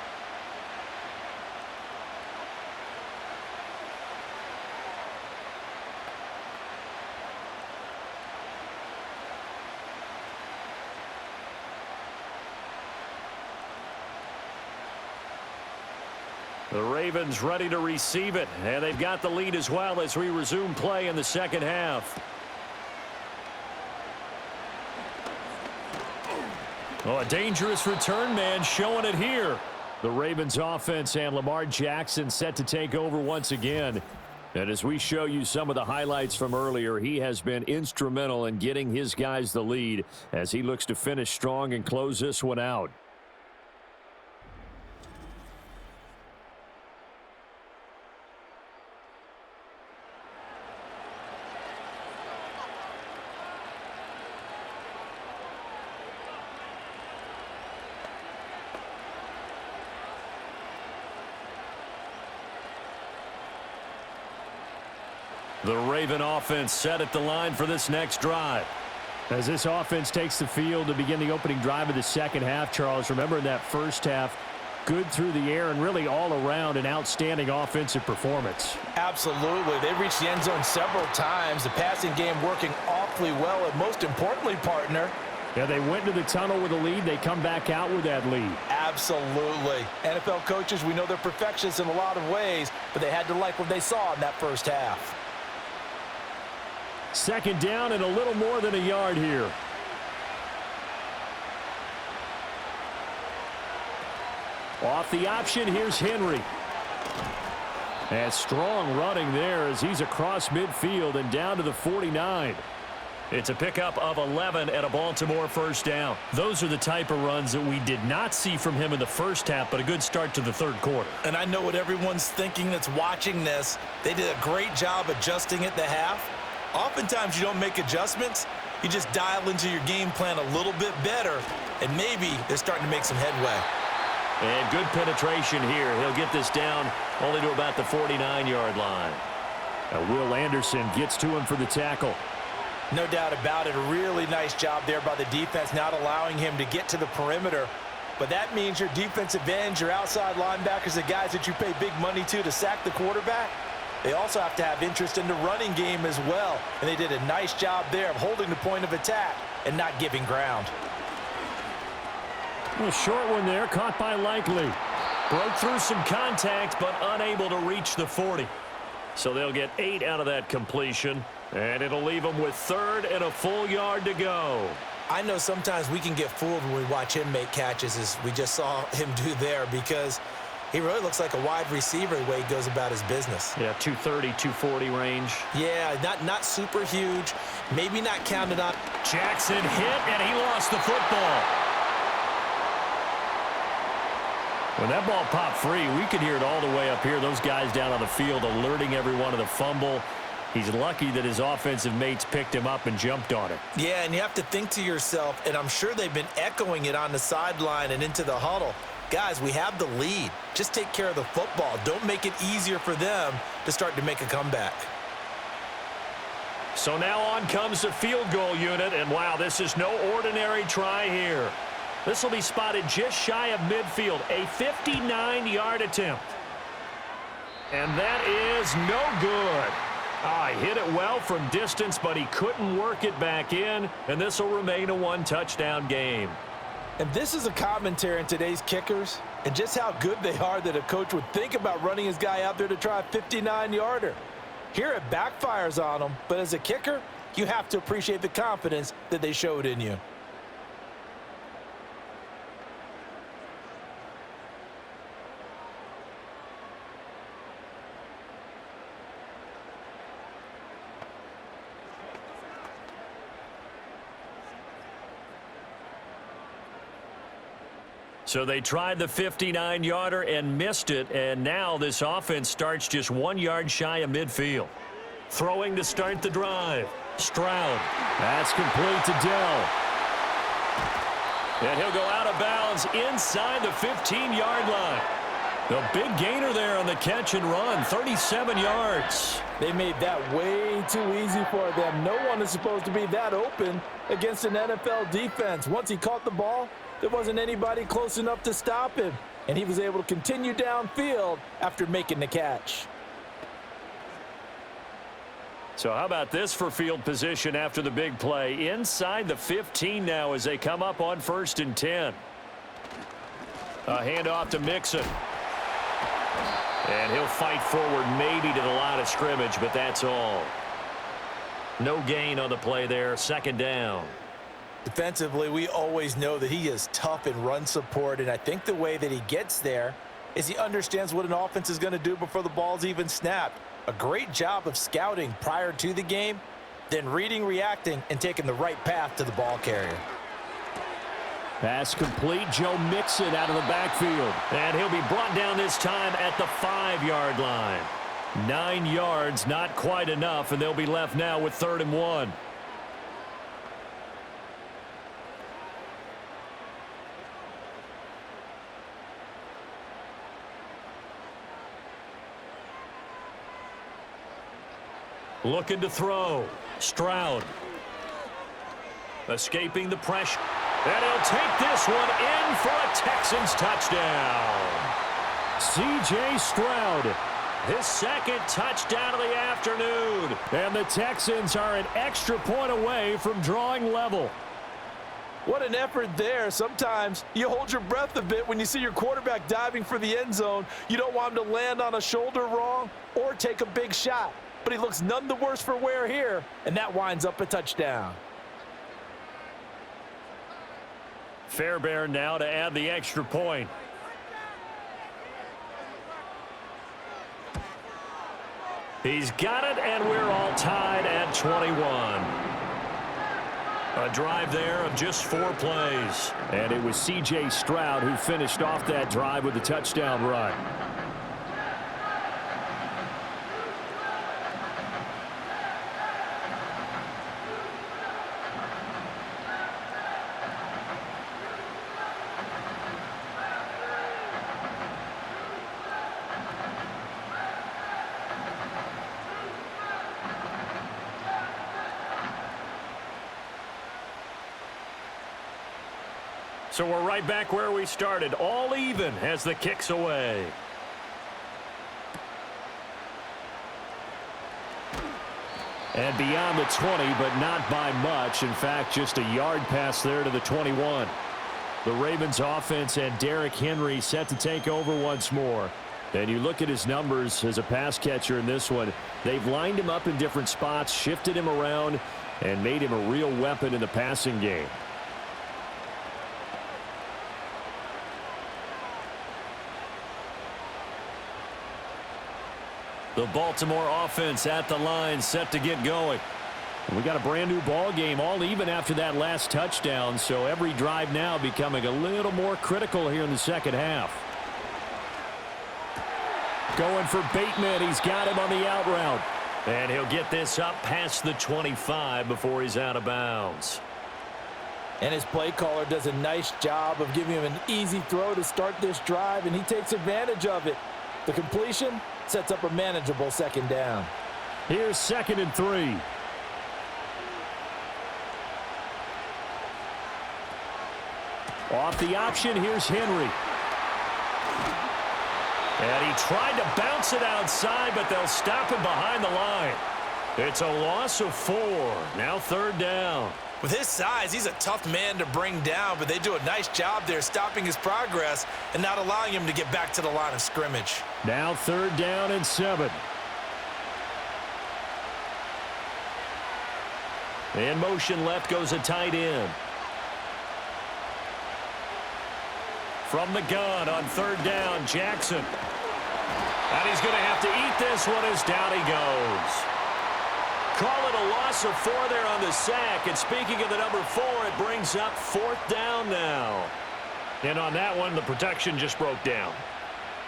The Ravens ready to receive it, and they've got the lead as well as we resume play in the second half. Oh, a dangerous return man showing it here. The Ravens offense and Lamar Jackson set to take over once again. And as we show you some of the highlights from earlier, he has been instrumental in getting his guys the lead as he looks to finish strong and close this one out. The Raven offense set at the line for this next drive. As this offense takes the field to begin the opening drive of the second half, Charles, remember in that first half, good through the air and really all around an outstanding offensive performance. Absolutely. They reached the end zone several times. The passing game working awfully well, and most importantly, partner, yeah, they went to the tunnel with a lead. They come back out with that lead. Absolutely. NFL coaches, we know they're perfectionists in a lot of ways, but they had to like what they saw in that first half. 2nd down and a little more than a yard here. Off the option, here's Henry. And strong running there as he's across midfield and down to the 49. It's a pickup of 11 and a Baltimore first down. Those are the type of runs that we did not see from him in the first half, but a good start to the 3rd quarter. And I know what everyone's thinking that's watching this. They did a great job adjusting at the half. Oftentimes you don't make adjustments. You just dial into your game plan a little bit better, and maybe they're starting to make some headway. And good penetration here. He'll get this down only to about the 49-yard line. Now Will Anderson gets to him for the tackle. No doubt about it. A really nice job there by the defense, not allowing him to get to the perimeter. But that means your defensive ends, your outside linebackers, the guys that you pay big money to sack the quarterback, they also have to have interest in the running game as well. And they did a nice job there of holding the point of attack and not giving ground. A short one there, caught by Likely. Broke through some contact, but unable to reach the 40. So they'll get 8 out of that completion, and it'll leave them with 3rd and a full yard to go. I know sometimes we can get fooled when we watch him make catches, as we just saw him do there, because he really looks like a wide receiver the way he goes about his business. Yeah, 230, 240 range. Yeah, not super huge, maybe not counted on. Jackson hit, and he lost the football. When that ball popped free, we could hear it all the way up here. Those guys down on the field alerting everyone of the fumble. He's lucky that his offensive mates picked him up and jumped on it. Yeah, and you have to think to yourself, and I'm sure they've been echoing it on the sideline and into the huddle. Guys, we have the lead. Just take care of the football. Don't make it easier for them to start to make a comeback. So now on comes the field goal unit, and wow, this is no ordinary try here. This will be spotted just shy of midfield, a 59-yard attempt. And that is no good. He hit it well from distance, but he couldn't work it back in, and this will remain a one-touchdown game. And this is a commentary on today's kickers and just how good they are that a coach would think about running his guy out there to try a 59-yarder. Here it backfires on him, but as a kicker, you have to appreciate the confidence that they showed in you. So they tried the 59-yarder and missed it, and now this offense starts just 1 yard shy of midfield. Throwing to start the drive. Stroud. That's complete to Dell. And he'll go out of bounds inside the 15-yard line. The big gainer there on the catch and run, 37 yards. They made that way too easy for them. No one is supposed to be that open against an NFL defense. Once he caught the ball, there wasn't anybody close enough to stop him, and he was able to continue downfield after making the catch. So how about this for field position after the big play? Inside the 15 now as they come up on 1st and 10. A handoff to Mixon. And he'll fight forward maybe to the line of scrimmage, but that's all. No gain on the play there, 2nd down. Defensively, we always know that he is tough in run support, and I think the way that he gets there is he understands what an offense is going to do before the ball's even snapped. A great job of scouting prior to the game, then reading, reacting, and taking the right path to the ball carrier. Pass complete. Joe Mixon out of the backfield. And he'll be brought down this time at the 5-yard line. 9 yards, not quite enough, and they'll be left now with 3rd and 1. Looking to throw. Stroud. Escaping the pressure. And he'll take this one in for a Texans touchdown. C.J. Stroud, his 2nd touchdown of the afternoon. And the Texans are an extra point away from drawing level. What an effort there. Sometimes you hold your breath a bit when you see your quarterback diving for the end zone. You don't want him to land on a shoulder wrong or take a big shot. But he looks none the worse for wear here, and that winds up a touchdown. Fairbairn now to add the extra point. He's got it, and we're all tied at 21. A drive there of just 4 plays. And it was C.J. Stroud who finished off that drive with a touchdown run. So we're right back where we started, all even as the kick's away. And beyond the 20, but not by much. In fact, just a yard pass there to the 21. The Ravens offense and Derrick Henry set to take over once more. And you look at his numbers as a pass catcher in this one. They've lined him up in different spots, shifted him around, and made him a real weapon in the passing game. The Baltimore offense at the line, set to get going. We got a brand new ball game, all even after that last touchdown, so every drive now becoming a little more critical here in the 2nd half. Going for Bateman, he's got him on the out route. And he'll get this up past the 25 before he's out of bounds. And his play caller does a nice job of giving him an easy throw to start this drive, and he takes advantage of it. The completion sets up a manageable 2nd down. Here's 2nd and 3. Off the option, here's Henry. And he tried to bounce it outside, but they'll stop him behind the line. It's a loss of 4. Now 3rd down. With his size, he's a tough man to bring down, but they do a nice job there stopping his progress and not allowing him to get back to the line of scrimmage. Now 3rd down and 7. In motion left goes a tight end. From the gun on 3rd down, Jackson. And he's going to have to eat this one as down he goes. Call it a loss of 4 there on the sack. And speaking of the number 4, it brings up 4th down now. And on that one, the protection just broke down.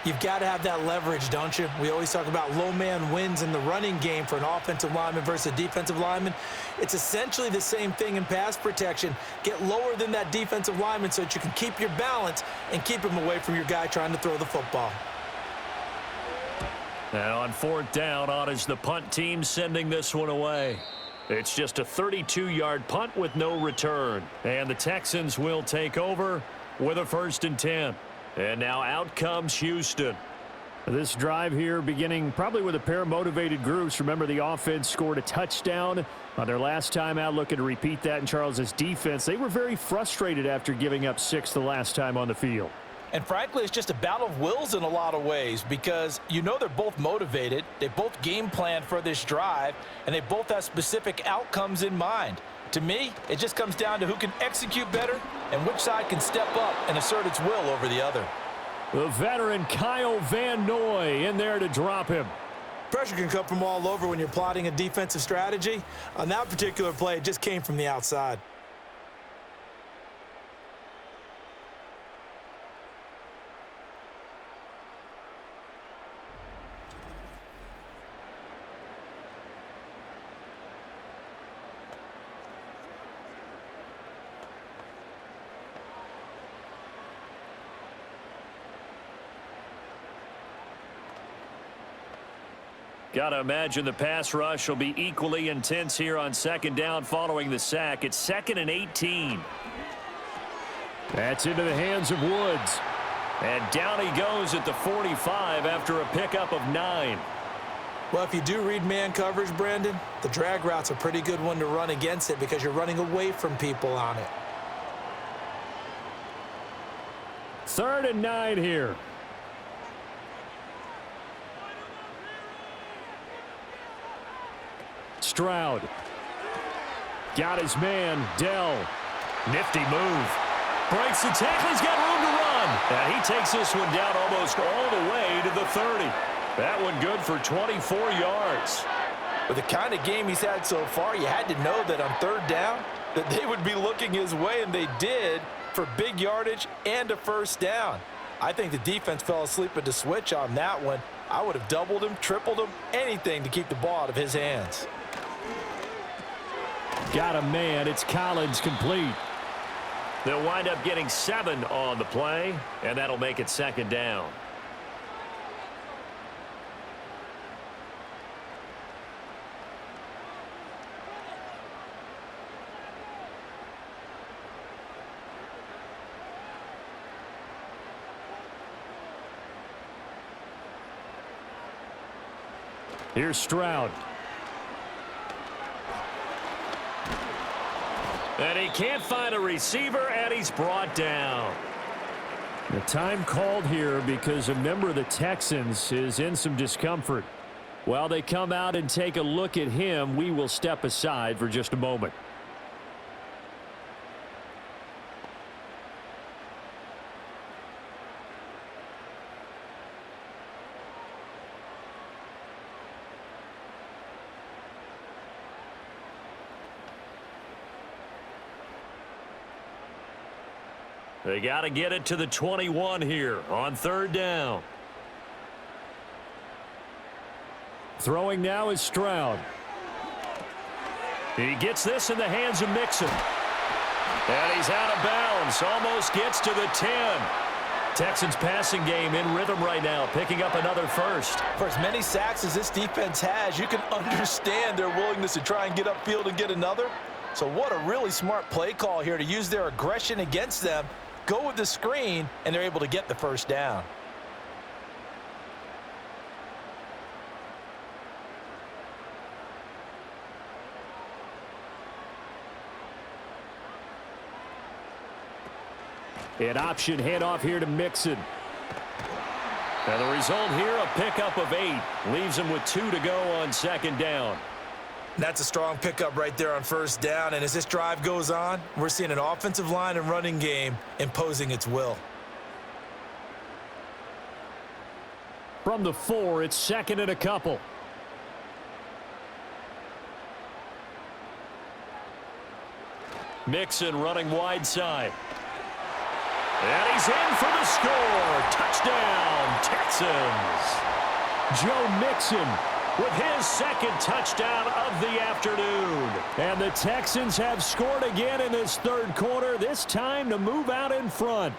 You've got to have that leverage, don't you? We always talk about low man wins in the running game for an offensive lineman versus a defensive lineman. It's essentially the same thing in pass protection. Get lower than that defensive lineman so that you can keep your balance and keep him away from your guy trying to throw the football. Now on 4th down, on is the punt team sending this one away. It's just a 32-yard punt with no return. And the Texans will take over with a 1st and 10. And now out comes Houston. This drive here beginning probably with a pair of motivated groups. Remember, the offense scored a touchdown on their last time out. Looking to repeat that in Charles's defense. They were very frustrated after giving up 6 the last time on the field. And frankly, it's just a battle of wills in a lot of ways because you know they're both motivated. They both game plan for this drive, and they both have specific outcomes in mind. To me, it just comes down to who can execute better and which side can step up and assert its will over the other. The veteran Kyle Van Noy in there to drop him. Pressure can come from all over when you're plotting a defensive strategy. On that particular play, it just came from the outside. Got to imagine the pass rush will be equally intense here on 2nd down following the sack. It's 2nd and 18. That's into the hands of Woods. And down he goes at the 45 after a pickup of 9. Well, if you do read man coverage, Brandon, the drag route's a pretty good one to run against it because you're running away from people on it. 3rd and 9 here. Stroud. Got his man, Dell. Nifty move. Breaks the tackle. He's got room to run. And he takes this one down almost all the way to the 30. That one good for 24 yards. With the kind of game he's had so far, you had to know that on 3rd down that they would be looking his way, and they did for big yardage and a 1st down. I think the defense fell asleep at the switch on that one. I would have doubled him, tripled him, anything to keep the ball out of his hands. Got a man. It's Collins complete. They'll wind up getting 7 on the play, and that'll make it 2nd down. Here's Stroud. And he can't find a receiver, and he's brought down. The time called here because a member of the Texans is in some discomfort. While they come out and take a look at him, we will step aside for just a moment. They got to get it to the 21 here on 3rd down. Throwing now is Stroud. He gets this in the hands of Mixon. And he's out of bounds. Almost gets to the 10. Texans passing game in rhythm right now, picking up another 1st. For as many sacks as this defense has, you can understand their willingness to try and get upfield and get another. So what a really smart play call here to use their aggression against them. Go with the screen, and they're able to get the 1st down. An option handoff here to Mixon. And the result here, a pickup of 8. Leaves him with 2 to go on second down. That's a strong pickup right there on first down. And as this drive goes on, we're seeing an offensive line and running game imposing its will. From the 4, it's second and a couple. Mixon running wide side. And he's in for the score. Touchdown, Texans. Joe Mixon with his second touchdown of the afternoon. And the Texans have scored again in this third quarter, this time to move out in front.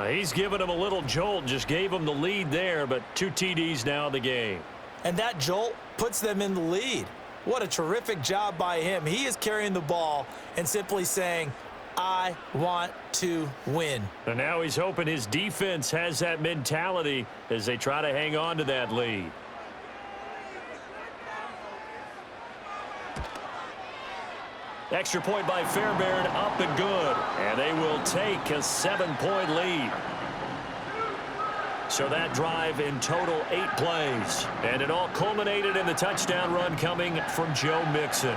He's given him a little jolt, just gave him the lead there, but 2 TDs now in the game. And that jolt puts them in the lead. What a terrific job by him. He is carrying the ball and simply saying, I want to win. And now he's hoping his defense has that mentality as they try to hang on to that lead. Extra point by Fairbairn, up and good. And they will take a 7-point lead. So that drive in total 8 plays. And it all culminated in the touchdown run coming from Joe Mixon.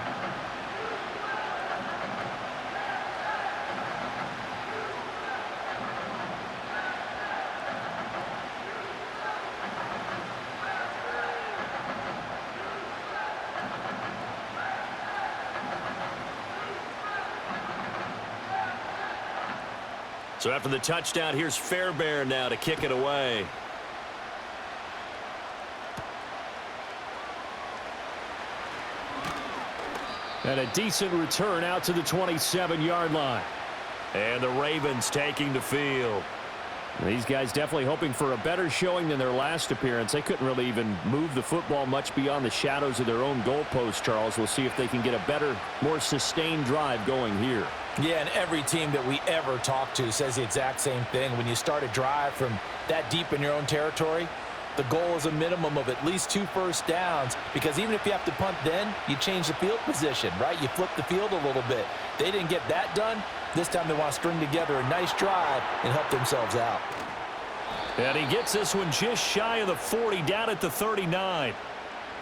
So after the touchdown, here's Fairbairn now to kick it away. And a decent return out to the 27-yard line. And the Ravens taking the field. These guys definitely hoping for a better showing than their last appearance. They couldn't really even move the football much beyond the shadows of their own goalpost, Charles. We'll see if they can get a better, more sustained drive going here. Yeah, and every team that we ever talk to says the exact same thing. When you start a drive from that deep in your own territory, the goal is a minimum of at least 2 first downs, because even if you have to punt then, you change the field position, right? You flip the field a little bit. They didn't get that done. This time they want to string together a nice drive and help themselves out. And he gets this one just shy of the 40, down at the 39.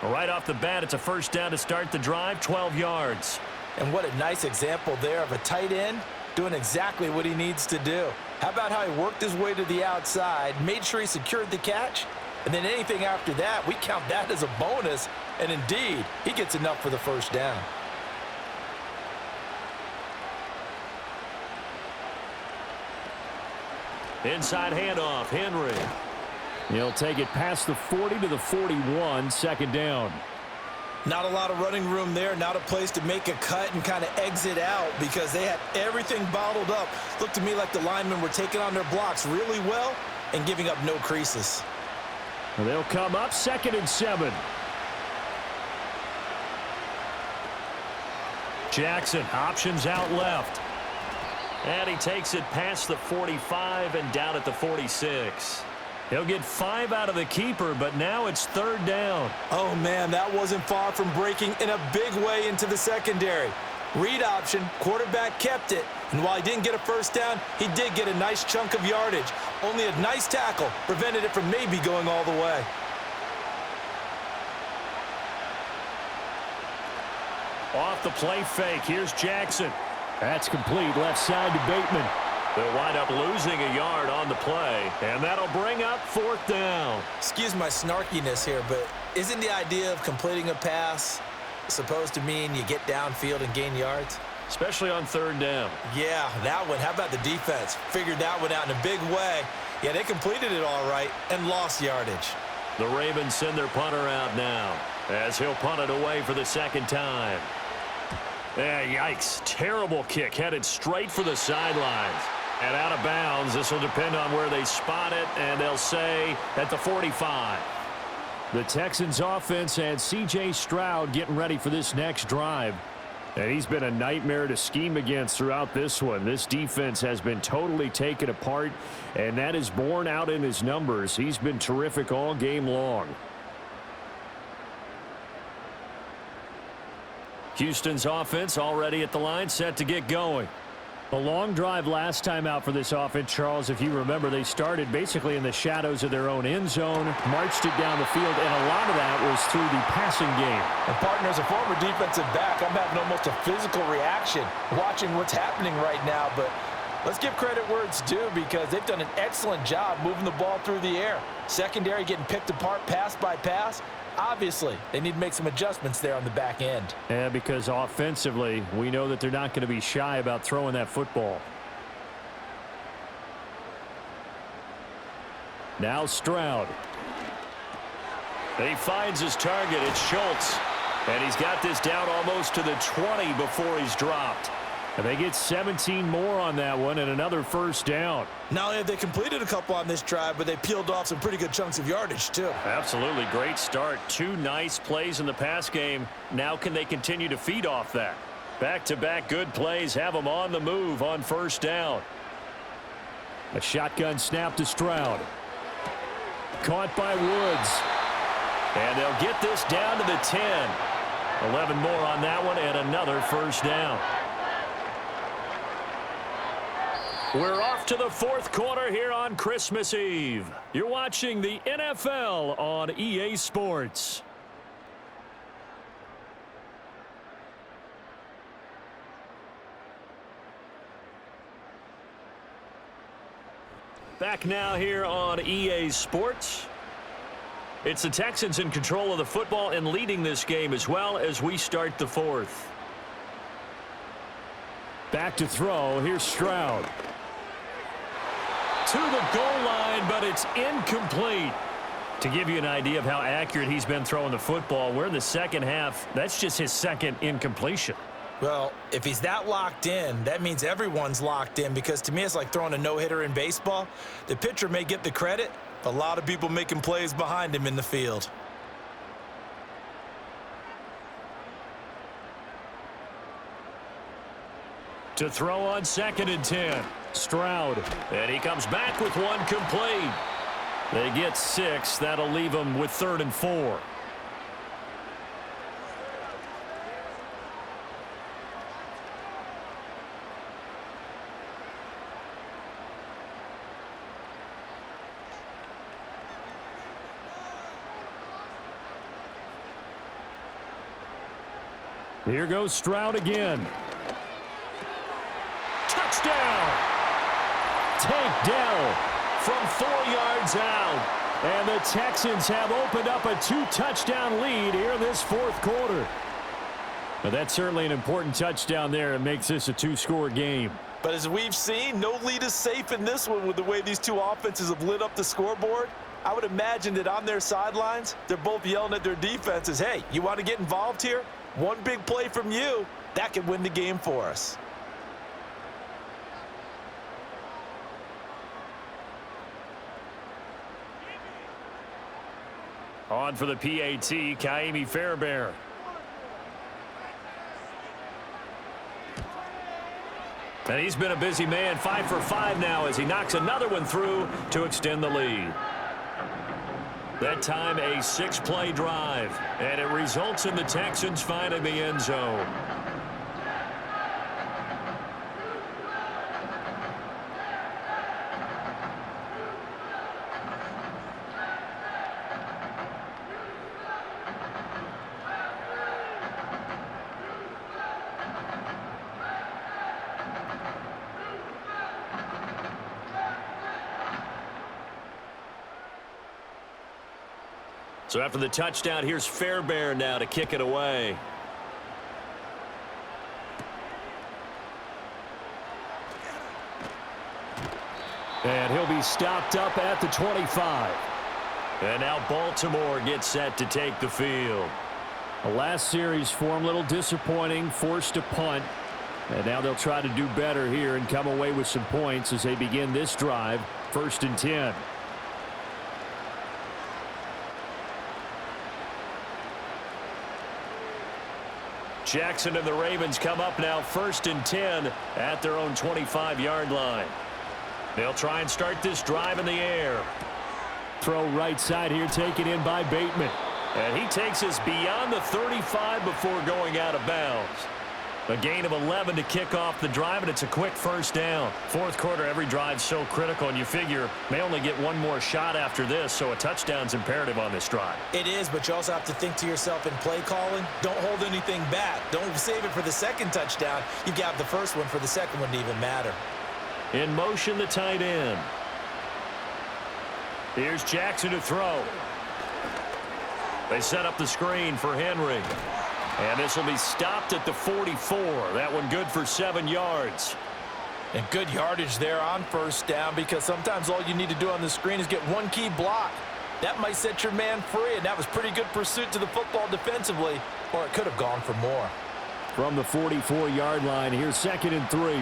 Right off the bat, it's a first down to start the drive, 12 yards. And what a nice example there of a tight end doing exactly what he needs to do. How about how he worked his way to the outside, made sure he secured the catch, and then anything after that, we count that as a bonus. And indeed, he gets enough for the first down. Inside handoff, Henry. He'll take it past the 40 to the 41, second down. Not a lot of running room there, not a place to make a cut and kind of exit out because they had everything bottled up. Looked to me like the linemen were taking on their blocks really well and giving up no creases. And they'll come up 2nd and 7. Jackson, options out left. And he takes it past the 45 and down at the 46. He'll get 5 out of the keeper, but now it's 3rd down. Oh, man, that wasn't far from breaking in a big way into the secondary. Read option, quarterback kept it, and while he didn't get a first down, he did get a nice chunk of yardage. Only a nice tackle prevented it from maybe going all the way. Off the play fake, here's Jackson. That's complete, left side to Bateman. They'll wind up losing a yard on the play, and that'll bring up 4th down. Excuse my snarkiness here, but isn't the idea of completing a pass supposed to mean you get downfield and gain yards? Especially on 3rd down. Yeah, that one. How about the defense? Figured that one out in a big way. Yeah, they completed it all right and lost yardage. The Ravens send their punter out now as he'll punt it away for the 2nd time. Yikes. Terrible kick headed straight for the sidelines. And out of bounds. This will depend on where they spot it, and they'll say at the 45. The Texans offense and C.J. Stroud getting ready for this next drive. And he's been a nightmare to scheme against throughout this one. This defense has been totally taken apart, and that is borne out in his numbers. He's been terrific all game long. Houston's offense already at the line, set to get going. A long drive last time out for this offense, Charles. If you remember, they started basically in the shadows of their own end zone, marched it down the field, and a lot of that was through the passing game. And partner, as a former defensive back, I'm having almost a physical reaction watching what's happening right now. But let's give credit where it's due because they've done an excellent job moving the ball through the air. Secondary getting picked apart pass by pass. Obviously, they need to make some adjustments there on the back end. Yeah, because offensively, we know that they're not going to be shy about throwing that football. Now Stroud. He finds his target. It's Schultz. And he's got this down almost to the 20 before he's dropped. And they get 17 more on that one and another first down. Not only have they completed a couple on this drive, but they peeled off some pretty good chunks of yardage, too. Absolutely. Great start. 2 nice plays in the pass game. Now can they continue to feed off that? Back-to-back good plays have them on the move on first down. A shotgun snap to Stroud. Caught by Woods. And they'll get this down to the 10. 11 more on that one and another first down. We're off to the fourth quarter here on Christmas Eve. You're watching the NFL on EA Sports. Back now here on EA Sports. It's the Texans in control of the football and leading this game as well as we start the fourth. Back to throw. Here's Stroud. To the goal line, but it's incomplete. To give you an idea of how accurate he's been throwing the football, we're in the second half. That's just his second incompletion. Well, if he's that locked in, that means everyone's locked in because to me it's like throwing a no-hitter in baseball. The pitcher may get the credit, but a lot of people making plays behind him in the field. To throw on 2nd and 10. Stroud. And he comes back with one complete. They get 6. That'll leave them with 3rd and 4. Here goes Stroud again. Touchdown! Tank Dell from 4 yards out. And the Texans have opened up a 2-touchdown lead here in this fourth quarter. But that's certainly an important touchdown there. It makes this a 2-score game. But as we've seen, no lead is safe in this one with the way these two offenses have lit up the scoreboard. I would imagine that on their sidelines, they're both yelling at their defenses, hey, you want to get involved here? One big play from you, that could win the game for us. On for the PAT, Kaimi Fairbairn. And he's been a busy man, 5 for 5 now as he knocks another one through to extend the lead. That time a 6-play drive, and it results in the Texans finding the end zone. So after the touchdown, here's Fairbairn now to kick it away. And he'll be stopped up at the 25. And now Baltimore gets set to take the field. The last series for him, a little disappointing, forced a punt. And now they'll try to do better here and come away with some points as they begin this drive, 1st and 10. Jackson and the Ravens come up now 1st and 10 at their own 25-yard line. They'll try and start this drive in the air. Throw right side here taken in by Bateman. And he takes us beyond the 35 before going out of bounds. A gain of 11 to kick off the drive, and it's a quick first down. Fourth quarter, every drive's so critical, and you figure may only get one more shot after this, so a touchdown's imperative on this drive. It is, but you also have to think to yourself in play calling, don't hold anything back. Don't save it for the second touchdown. You've got the first one for the second one to even matter. In motion, the tight end. Here's Jackson to throw. They set up the screen for Henry. And this will be stopped at the 44. That one good for 7 yards. And good yardage there on first down, because sometimes all you need to do on the screen is get one key block. That might set your man free, and that was pretty good pursuit to the football defensively, or it could have gone for more. From the 44-yard line, here's 2nd and 3.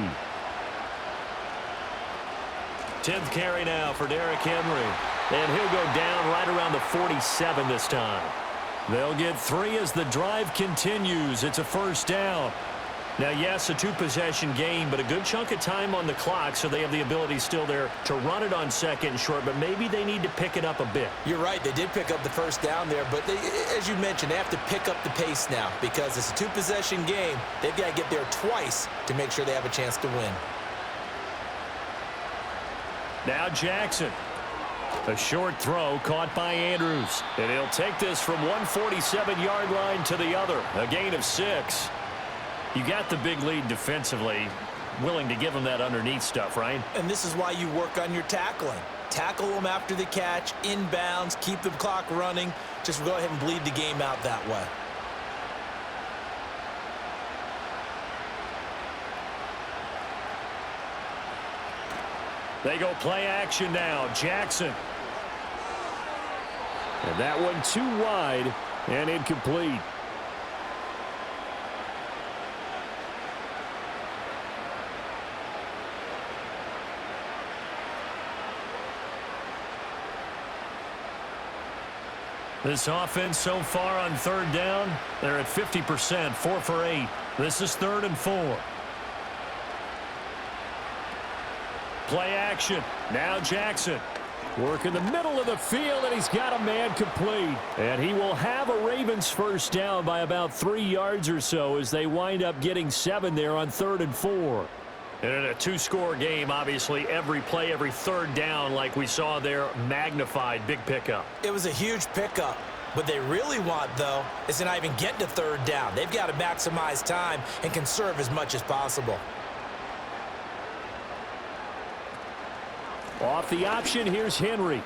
10th carry now for Derrick Henry. And he'll go down right around the 47 this time. They'll get 3 as the drive continues. It's a first down. Now, yes, a 2-possession game, but a good chunk of time on the clock, so they have the ability still there to run it on 2nd and short, but maybe they need to pick it up a bit. You're right. They did pick up the first down there, but as you mentioned, they have to pick up the pace now because it's a 2-possession game. They've got to get there twice to make sure they have a chance to win. Now Jackson. A short throw caught by Andrews. And he'll take this from 147-yard line to the other. A gain of 6. You got the big lead defensively. Willing to give them that underneath stuff, right? And this is why you work on your tackling. Tackle them after the catch, inbounds, keep the clock running. Just go ahead and bleed the game out that way. They go play action now. Jackson. And that one too wide and incomplete. This offense so far on 3rd down, they're at 50%, 4 for 8. This is 3rd and 4. Play action. Now Jackson. Work in the middle of the field, and he's got a man complete. And he will have a Ravens first down by about 3 yards or so as they wind up getting 7 there on 3rd and 4. And in a 2-score game, obviously, every play, every 3rd down, like we saw there, magnified, big pickup. It was a huge pickup. What they really want, though, is to not even get to 3rd down. They've got to maximize time and conserve as much as possible. Off the option, here's Henry.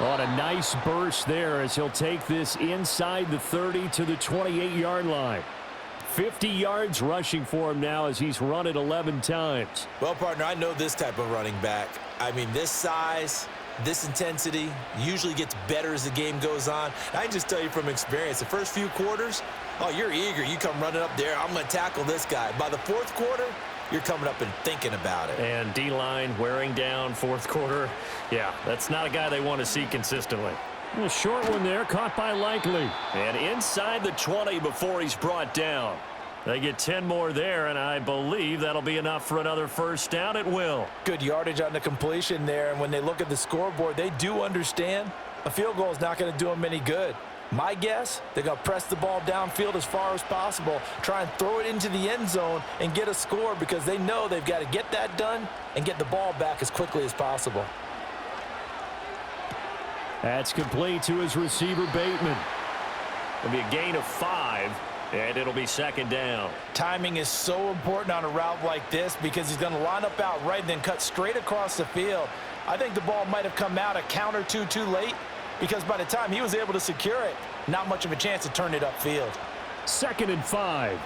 On a nice burst there as he'll take this inside the 30 to the 28-yard line. 50 yards rushing for him now as he's run it 11 times. Well, partner, I know this type of running back. I mean, this size, this intensity usually gets better as the game goes on. I can just tell you from experience, the first few quarters, oh, you're eager. You come running up there, I'm going to tackle this guy. By the 4th quarter, you're coming up and thinking about it. And D-line wearing down 4th quarter. Yeah, that's not a guy they want to see consistently. A short one there, caught by Likely. And inside the 20 before he's brought down. They get 10 more there, and I believe that'll be enough for another first down. It will. Good yardage on the completion there, and when they look at the scoreboard, they do understand a field goal is not going to do them any good. My guess, they're going to press the ball downfield as far as possible, try and throw it into the end zone and get a score because they know they've got to get that done and get the ball back as quickly as possible. That's complete to his receiver, Bateman. It'll be a gain of 5, and it'll be 2nd down. Timing is so important on a route like this because he's going to line up out right and then cut straight across the field. I think the ball might have come out a count or two too late, because by the time he was able to secure it, not much of a chance to turn it upfield. 2nd and 5.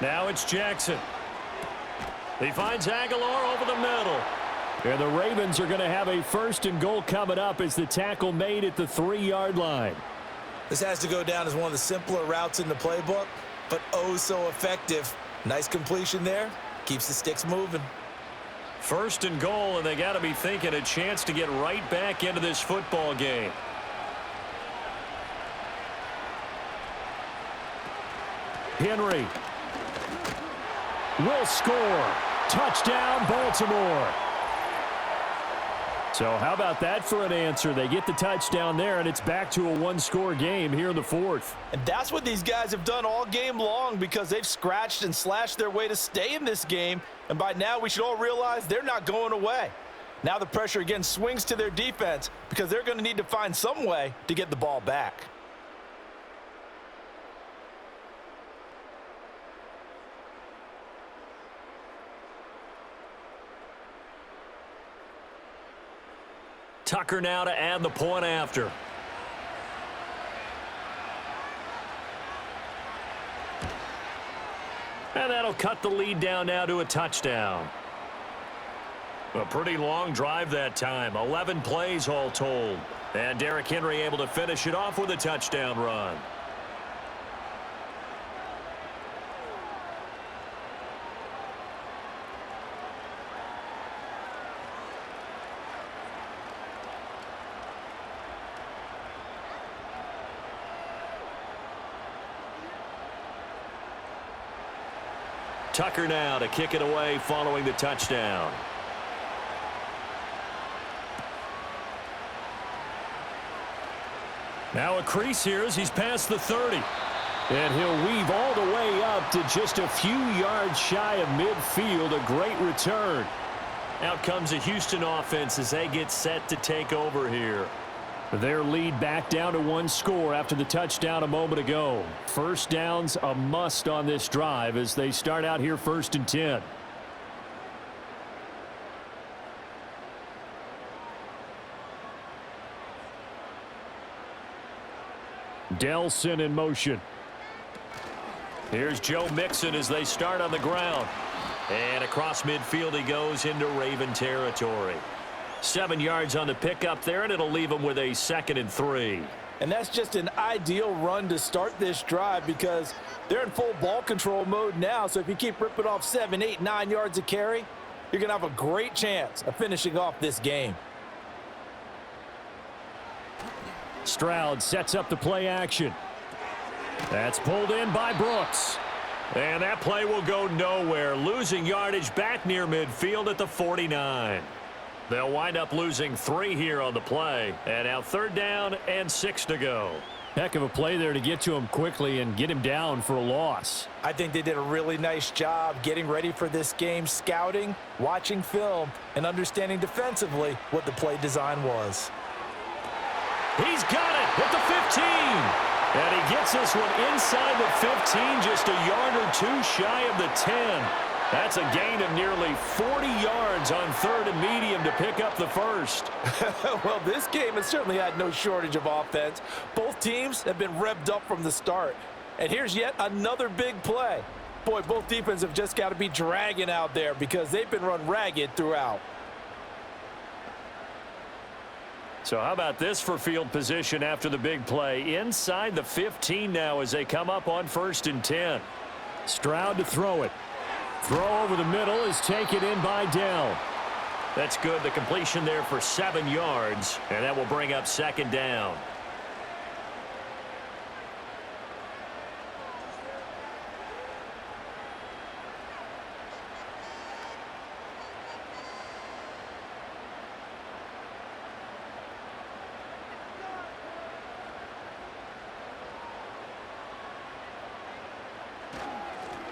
Now it's Jackson. He finds Aguilar over the middle. And the Ravens are going to have a 1st and goal coming up as the tackle made at the 3-yard line. This has to go down as one of the simpler routes in the playbook, but oh so effective. Nice completion there. Keeps the sticks moving. 1st and goal, and they got to be thinking a chance to get right back into this football game. Henry will score. Touchdown, Baltimore. So how about that for an answer? They get the touchdown there, and it's back to a one-score game here in the fourth. And that's what these guys have done all game long because they've scratched and slashed their way to stay in this game. And by now, we should all realize they're not going away. Now the pressure again swings to their defense because they're going to need to find some way to get the ball back. Tucker now to add the point after. And that'll cut the lead down now to a touchdown. A pretty long drive that time. 11 plays all told. And Derrick Henry able to finish it off with a touchdown run. Tucker now to kick it away following the touchdown. Now a crease here as he's past the 30. And he'll weave all the way up to just a few yards shy of midfield. A great return. Out comes the Houston offense as they get set to take over here. Their lead back down to one score after the touchdown a moment ago. First down's a must on this drive as they start out here 1st and 10. Delson in motion. Here's Joe Mixon as they start on the ground. And across midfield he goes into Raven territory. 7 yards on the pickup there, and it'll leave him with a 2nd and 3. And that's just an ideal run to start this drive because they're in full ball control mode now. So if you keep ripping off 7, 8, 9 yards of carry, you're going to have a great chance of finishing off this game. Stroud sets up the play action. That's pulled in by Brooks. And that play will go nowhere, losing yardage back near midfield at the 49. They'll wind up losing 3 here on the play. And now 3rd down and 6 to go. Heck of a play there to get to him quickly and get him down for a loss. I think they did a really nice job getting ready for this game, scouting, watching film, and understanding defensively what the play design was. He's got it at the 15. And he gets this one inside the 15, just a yard or 2 shy of the 10. That's a gain of nearly 40 yards on 3rd and medium to pick up the first. Well, this game has certainly had no shortage of offense. Both teams have been revved up from the start. And here's yet another big play. Boy, both defenses have just got to be dragging out there because they've been run ragged throughout. So how about this for field position after the big play? Inside the 15 now as they come up on 1st and 10. Stroud to throw it. Throw over the middle is taken in by Dell. That's good. The completion there for 7 yards, and that will bring up 2nd down.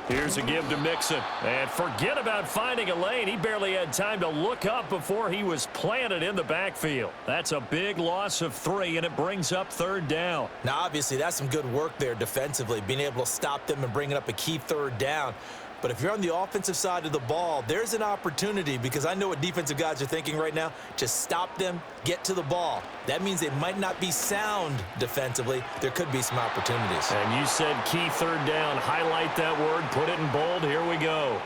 Here's a give to Mixon. And forget about finding a lane. He barely had time to look up before he was planted in the backfield. That's a big loss of 3, and it brings up 3rd down. Now, obviously, that's some good work there defensively, being able to stop them and bringing up a key 3rd down. But if you're on the offensive side of the ball, there's an opportunity because I know what defensive guys are thinking right now. Just stop them, get to the ball. That means they might not be sound defensively. There could be some opportunities. And you said key 3rd down. Highlight that word. Put it in bold. Here we go.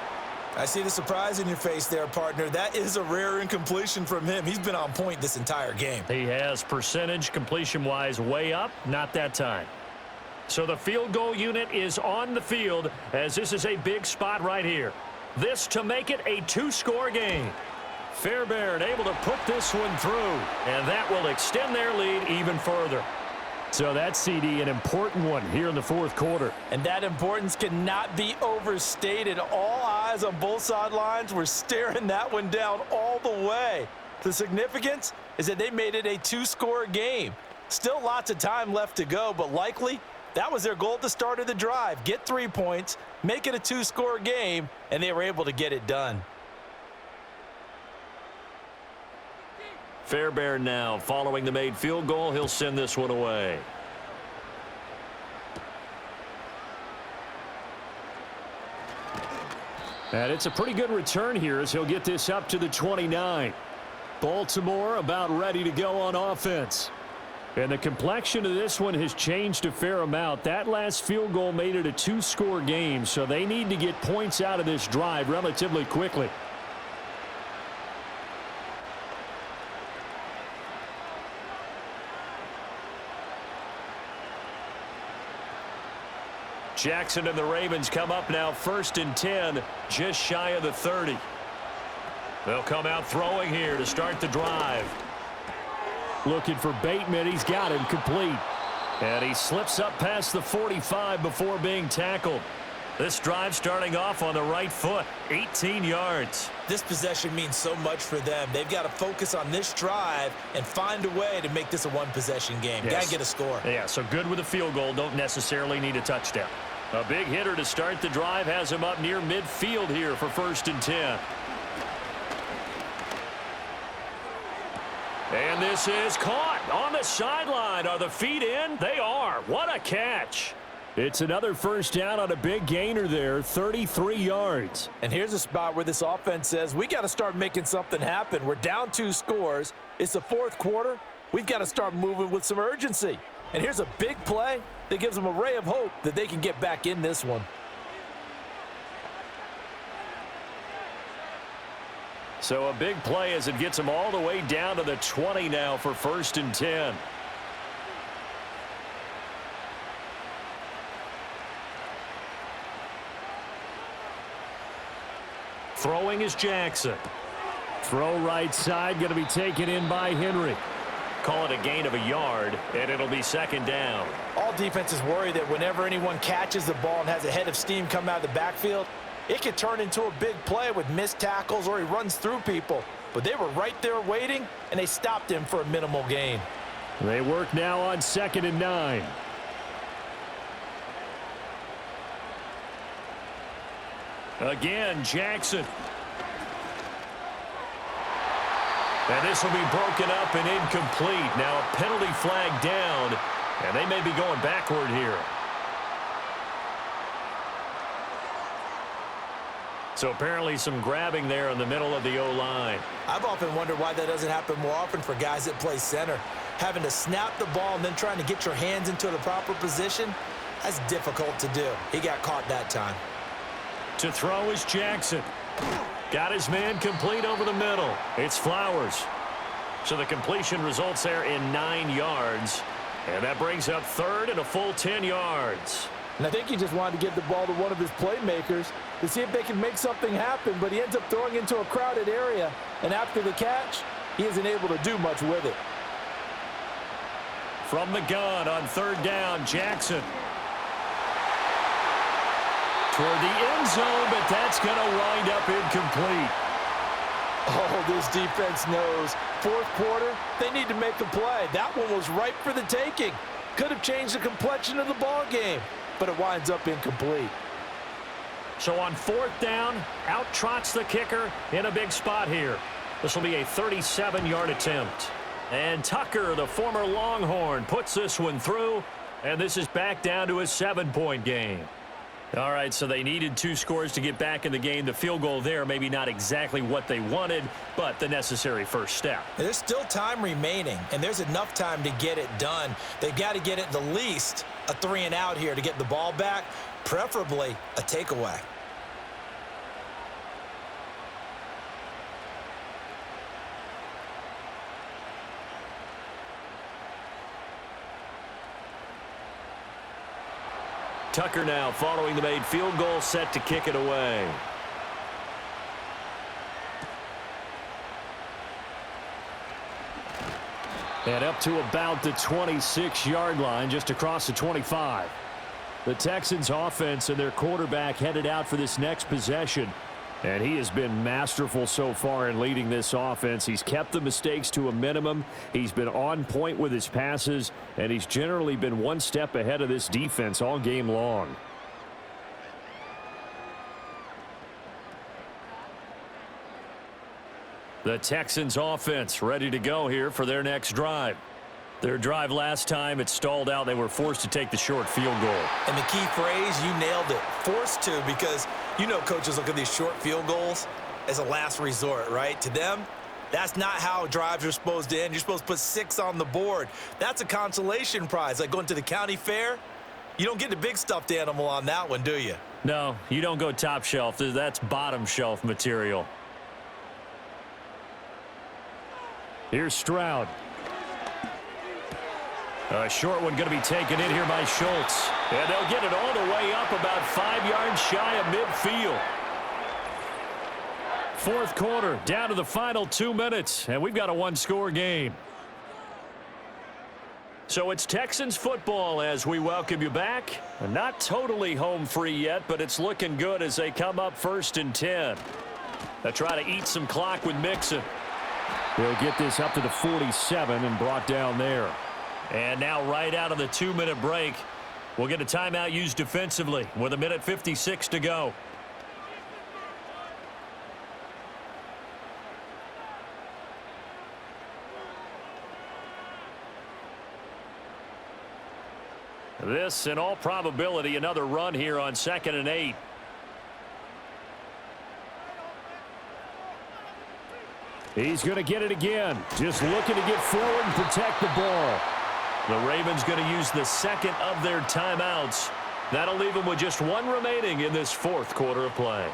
I see the surprise in your face there, partner. That is a rare incompletion from him. He's been on point this entire game. He has percentage completion-wise way up. Not that time. So the field goal unit is on the field as this is a big spot right here. This to make it a 2-score game. Fairbairn able to put this one through, and that will extend their lead even further. So that's, CD, an important one here in the 4th quarter. And that importance cannot be overstated. All eyes on both sidelines were staring that one down all the way. The significance is that they made it a two-score game. Still lots of time left to go, but likely that was their goal at the start of the drive. Get 3 points, make it a two-score game, and they were able to get it done. Fairbairn now following the made field goal. He'll send this one away. And it's a pretty good return here as he'll get this up to the 29. Baltimore about ready to go on offense. And the complexion of this one has changed a fair amount. That last field goal made it a two-score game, so they need to get points out of this drive relatively quickly. Jackson and the Ravens come up now 1st and 10, just shy of the 30. They'll come out throwing here to start the drive. Looking for Bateman. He's got him complete. And he slips up past the 45 before being tackled. This drive starting off on the right foot, 18 yards. This possession means so much for them. They've got to focus on this drive and find a way to make this a one-possession game. Yes. Got to get a score. Yeah, so good with a field goal. Don't necessarily need a touchdown. A big hitter to start the drive has him up near midfield here for 1st and 10. And this is caught on the sideline. Are the feet in? They are. What a catch. It's another first down on a big gainer there, 33 yards. And here's a spot where this offense says, we got to start making something happen. We're down 2 scores. It's the 4th quarter. We've got to start moving with some urgency. And here's a big play that gives them a ray of hope that they can get back in this one. So a big play as it gets them all the way down to the 20 now for 1st and 10. Throwing is Jackson. Throw right side, going to be taken in by Henry. Call it a gain of a yard, and it'll be 2nd down. All defenses worry that whenever anyone catches the ball and has a head of steam come out of the backfield, it could turn into a big play with missed tackles or he runs through people. But they were right there waiting, and they stopped him for a minimal gain. They work now on 2nd and 9. Again, Jackson. And this will be broken up and incomplete. Now a penalty flag down, and they may be going backward here. So apparently some grabbing there in the middle of the O-line. I've often wondered why that doesn't happen more often for guys that play center. Having to snap the ball and then trying to get your hands into the proper position, that's difficult to do. He got caught that time. To throw is Jackson. Got his man complete over the middle. It's Flowers. So the completion results there in 9 yards. And that brings up 3rd and a full 10 yards. And I think he just wanted to get the ball to one of his playmakers to see if they can make something happen, but he ends up throwing into a crowded area. And after the catch, he isn't able to do much with it. From the gun on 3rd down, Jackson. Toward the end zone, but that's going to wind up incomplete. Oh, this defense knows. 4th quarter, they need to make a play. That one was ripe for the taking. Could have changed the complexion of the ball game, but it winds up incomplete. So on 4th down, out trots the kicker in a big spot here. This will be a 37-yard attempt. And Tucker, the former Longhorn, puts this one through, and this is back down to a 7-point game. All right, so they needed 2 scores to get back in the game. The field goal there, maybe not exactly what they wanted, but the necessary first step. There's still time remaining, and there's enough time to get it done. They've got to get at the least a 3-and-out here to get the ball back, preferably a takeaway. Tucker now following the made field goal, set to kick it away. And up to about the 26-yard line, just across the 25. The Texans offense and their quarterback headed out for this next possession. And he has been masterful so far in leading this offense. He's kept the mistakes to a minimum. He's been on point with his passes, and he's generally been one step ahead of this defense all game long. The Texans offense ready to go here for their next drive. Their drive last time, it stalled out. They were forced to take the short field goal. And the key phrase, you nailed it, forced to, because you know coaches look at these short field goals as a last resort, right? To them, that's not how drives are supposed to end. You're supposed to put 6 on the board. That's a consolation prize. Like going to the county fair, you don't get the big stuffed animal on that one, do you? No, you don't go top shelf. That's bottom shelf material. Here's Stroud. A short one going to be taken in here by Schultz. And they'll get it all the way up about 5 yards shy of midfield. Fourth quarter, down to the final 2 minutes, and we've got a one-score game. So it's Texans football as we welcome you back. Not totally home free yet, but it's looking good as they come up 1st and 10. They'll try to eat some clock with Mixon. They'll get this up to the 47 and brought down there. And now right out of the 2-minute break, we'll get a timeout used defensively with 1:56 to go. This, in all probability, another run here on 2nd and 8. He's going to get it again. Just looking to get forward and protect the ball. The Ravens going to use the second of their timeouts. That'll leave them with just one remaining in this fourth quarter of play.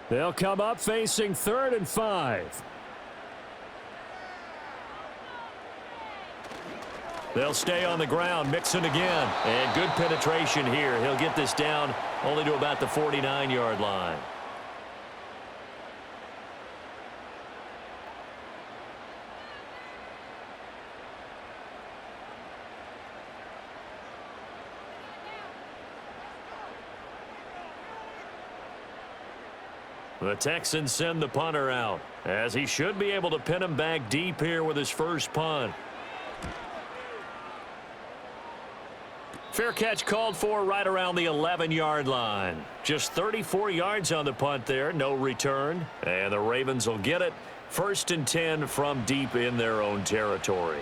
They'll come up facing 3rd and 5. They'll stay on the ground. Mixon again. And good penetration here. He'll get this down only to about the 49-yard line. The Texans send the punter out, as he should be able to pin him back deep here with his first punt. Fair catch called for right around the 11-yard line. Just 34 yards on the punt there, no return. And the Ravens will get it. 1st and 10 from deep in their own territory.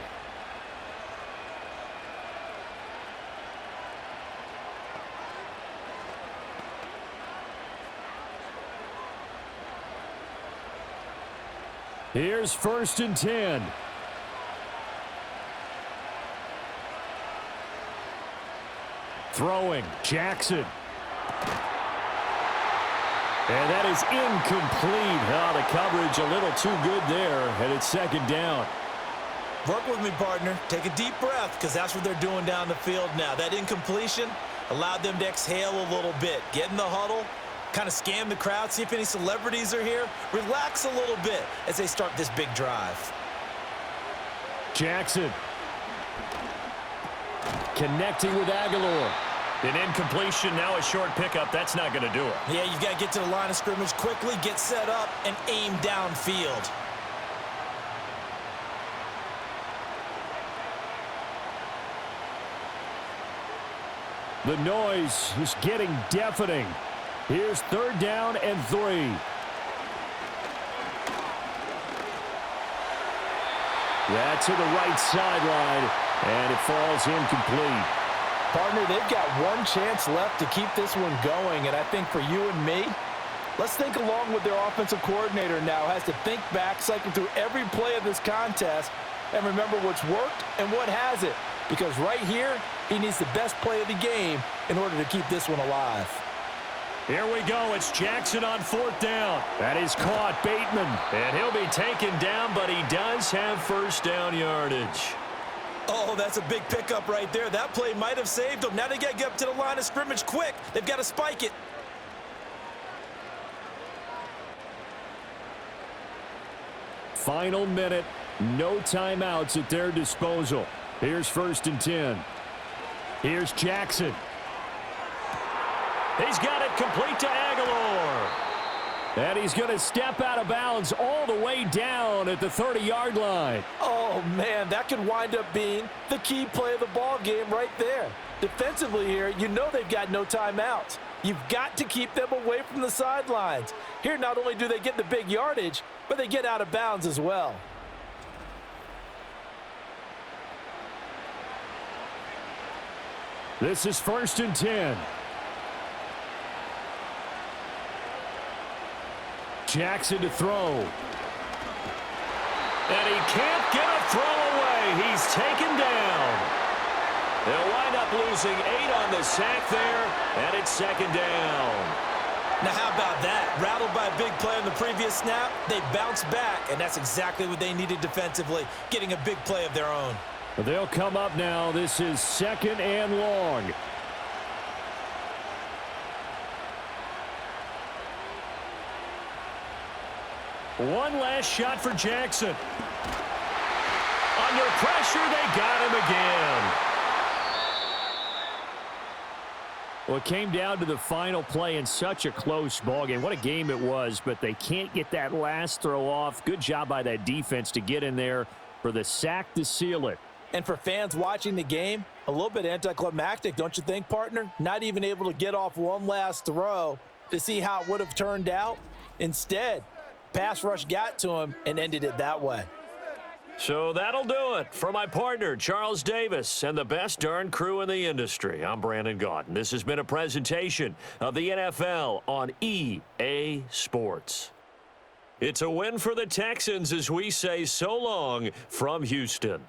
Here's 1st and 10. Throwing, Jackson. And that is incomplete. Oh, the coverage a little too good there, and it's 2nd down. Work with me, partner. Take a deep breath, because that's what they're doing down the field now. That incompletion allowed them to exhale a little bit. Get in the huddle, kind of scan the crowd, see if any celebrities are here. Relax a little bit as they start this big drive. Jackson. Connecting with Aguilar. An incompletion, now a short pickup. That's not going to do it. Yeah, you've got to get to the line of scrimmage quickly, get set up, and aim downfield. The noise is getting deafening. Here's 3rd down and 3. That's to the right sideline, and it falls incomplete. Partner, they've got one chance left to keep this one going, and I think for you and me, let's think along with their offensive coordinator now. Has to think back, cycle through every play of this contest, and remember what's worked and what hasn't. Because right here, he needs the best play of the game in order to keep this one alive. Here we go. It's Jackson on 4th down. That is caught. Bateman. And he'll be taken down, but he does have 1st down yardage. Oh, that's a big pickup right there. That play might have saved them. Now they got to get up to the line of scrimmage quick. They've got to spike it. Final minute, no timeouts at their disposal. Here's 1st and 10. Here's Jackson. He's got it complete to Aguilar. And he's going to step out of bounds all the way down at the 30-yard line. Oh, man, that could wind up being the key play of the ball game right there. Defensively here, you know they've got no timeouts. You've got to keep them away from the sidelines. Here, not only do they get the big yardage, but they get out of bounds as well. This is 1st and 10. Jackson to throw. And he can't get a throw away. He's taken down. They'll wind up losing 8 on the sack there, and it's 2nd down. Now, how about that? Rattled by a big play on the previous snap, they bounce back, and that's exactly what they needed defensively, getting a big play of their own. They'll come up now. This is 2nd and long. One last shot for Jackson. Under pressure, they got him again. Well, it came down to the final play in such a close ballgame. What a game it was, but they can't get that last throw off. Good job by that defense to get in there for the sack to seal it. And for fans watching the game, a little bit anticlimactic, don't you think, partner? Not even able to get off one last throw to see how it would have turned out. Instead, pass rush got to him and ended it that way. So that'll do it for my partner, Charles Davis, and the best darn crew in the industry. I'm Brandon Gaudin. This has been a presentation of the NFL on EA Sports. It's a win for the Texans as we say so long from Houston.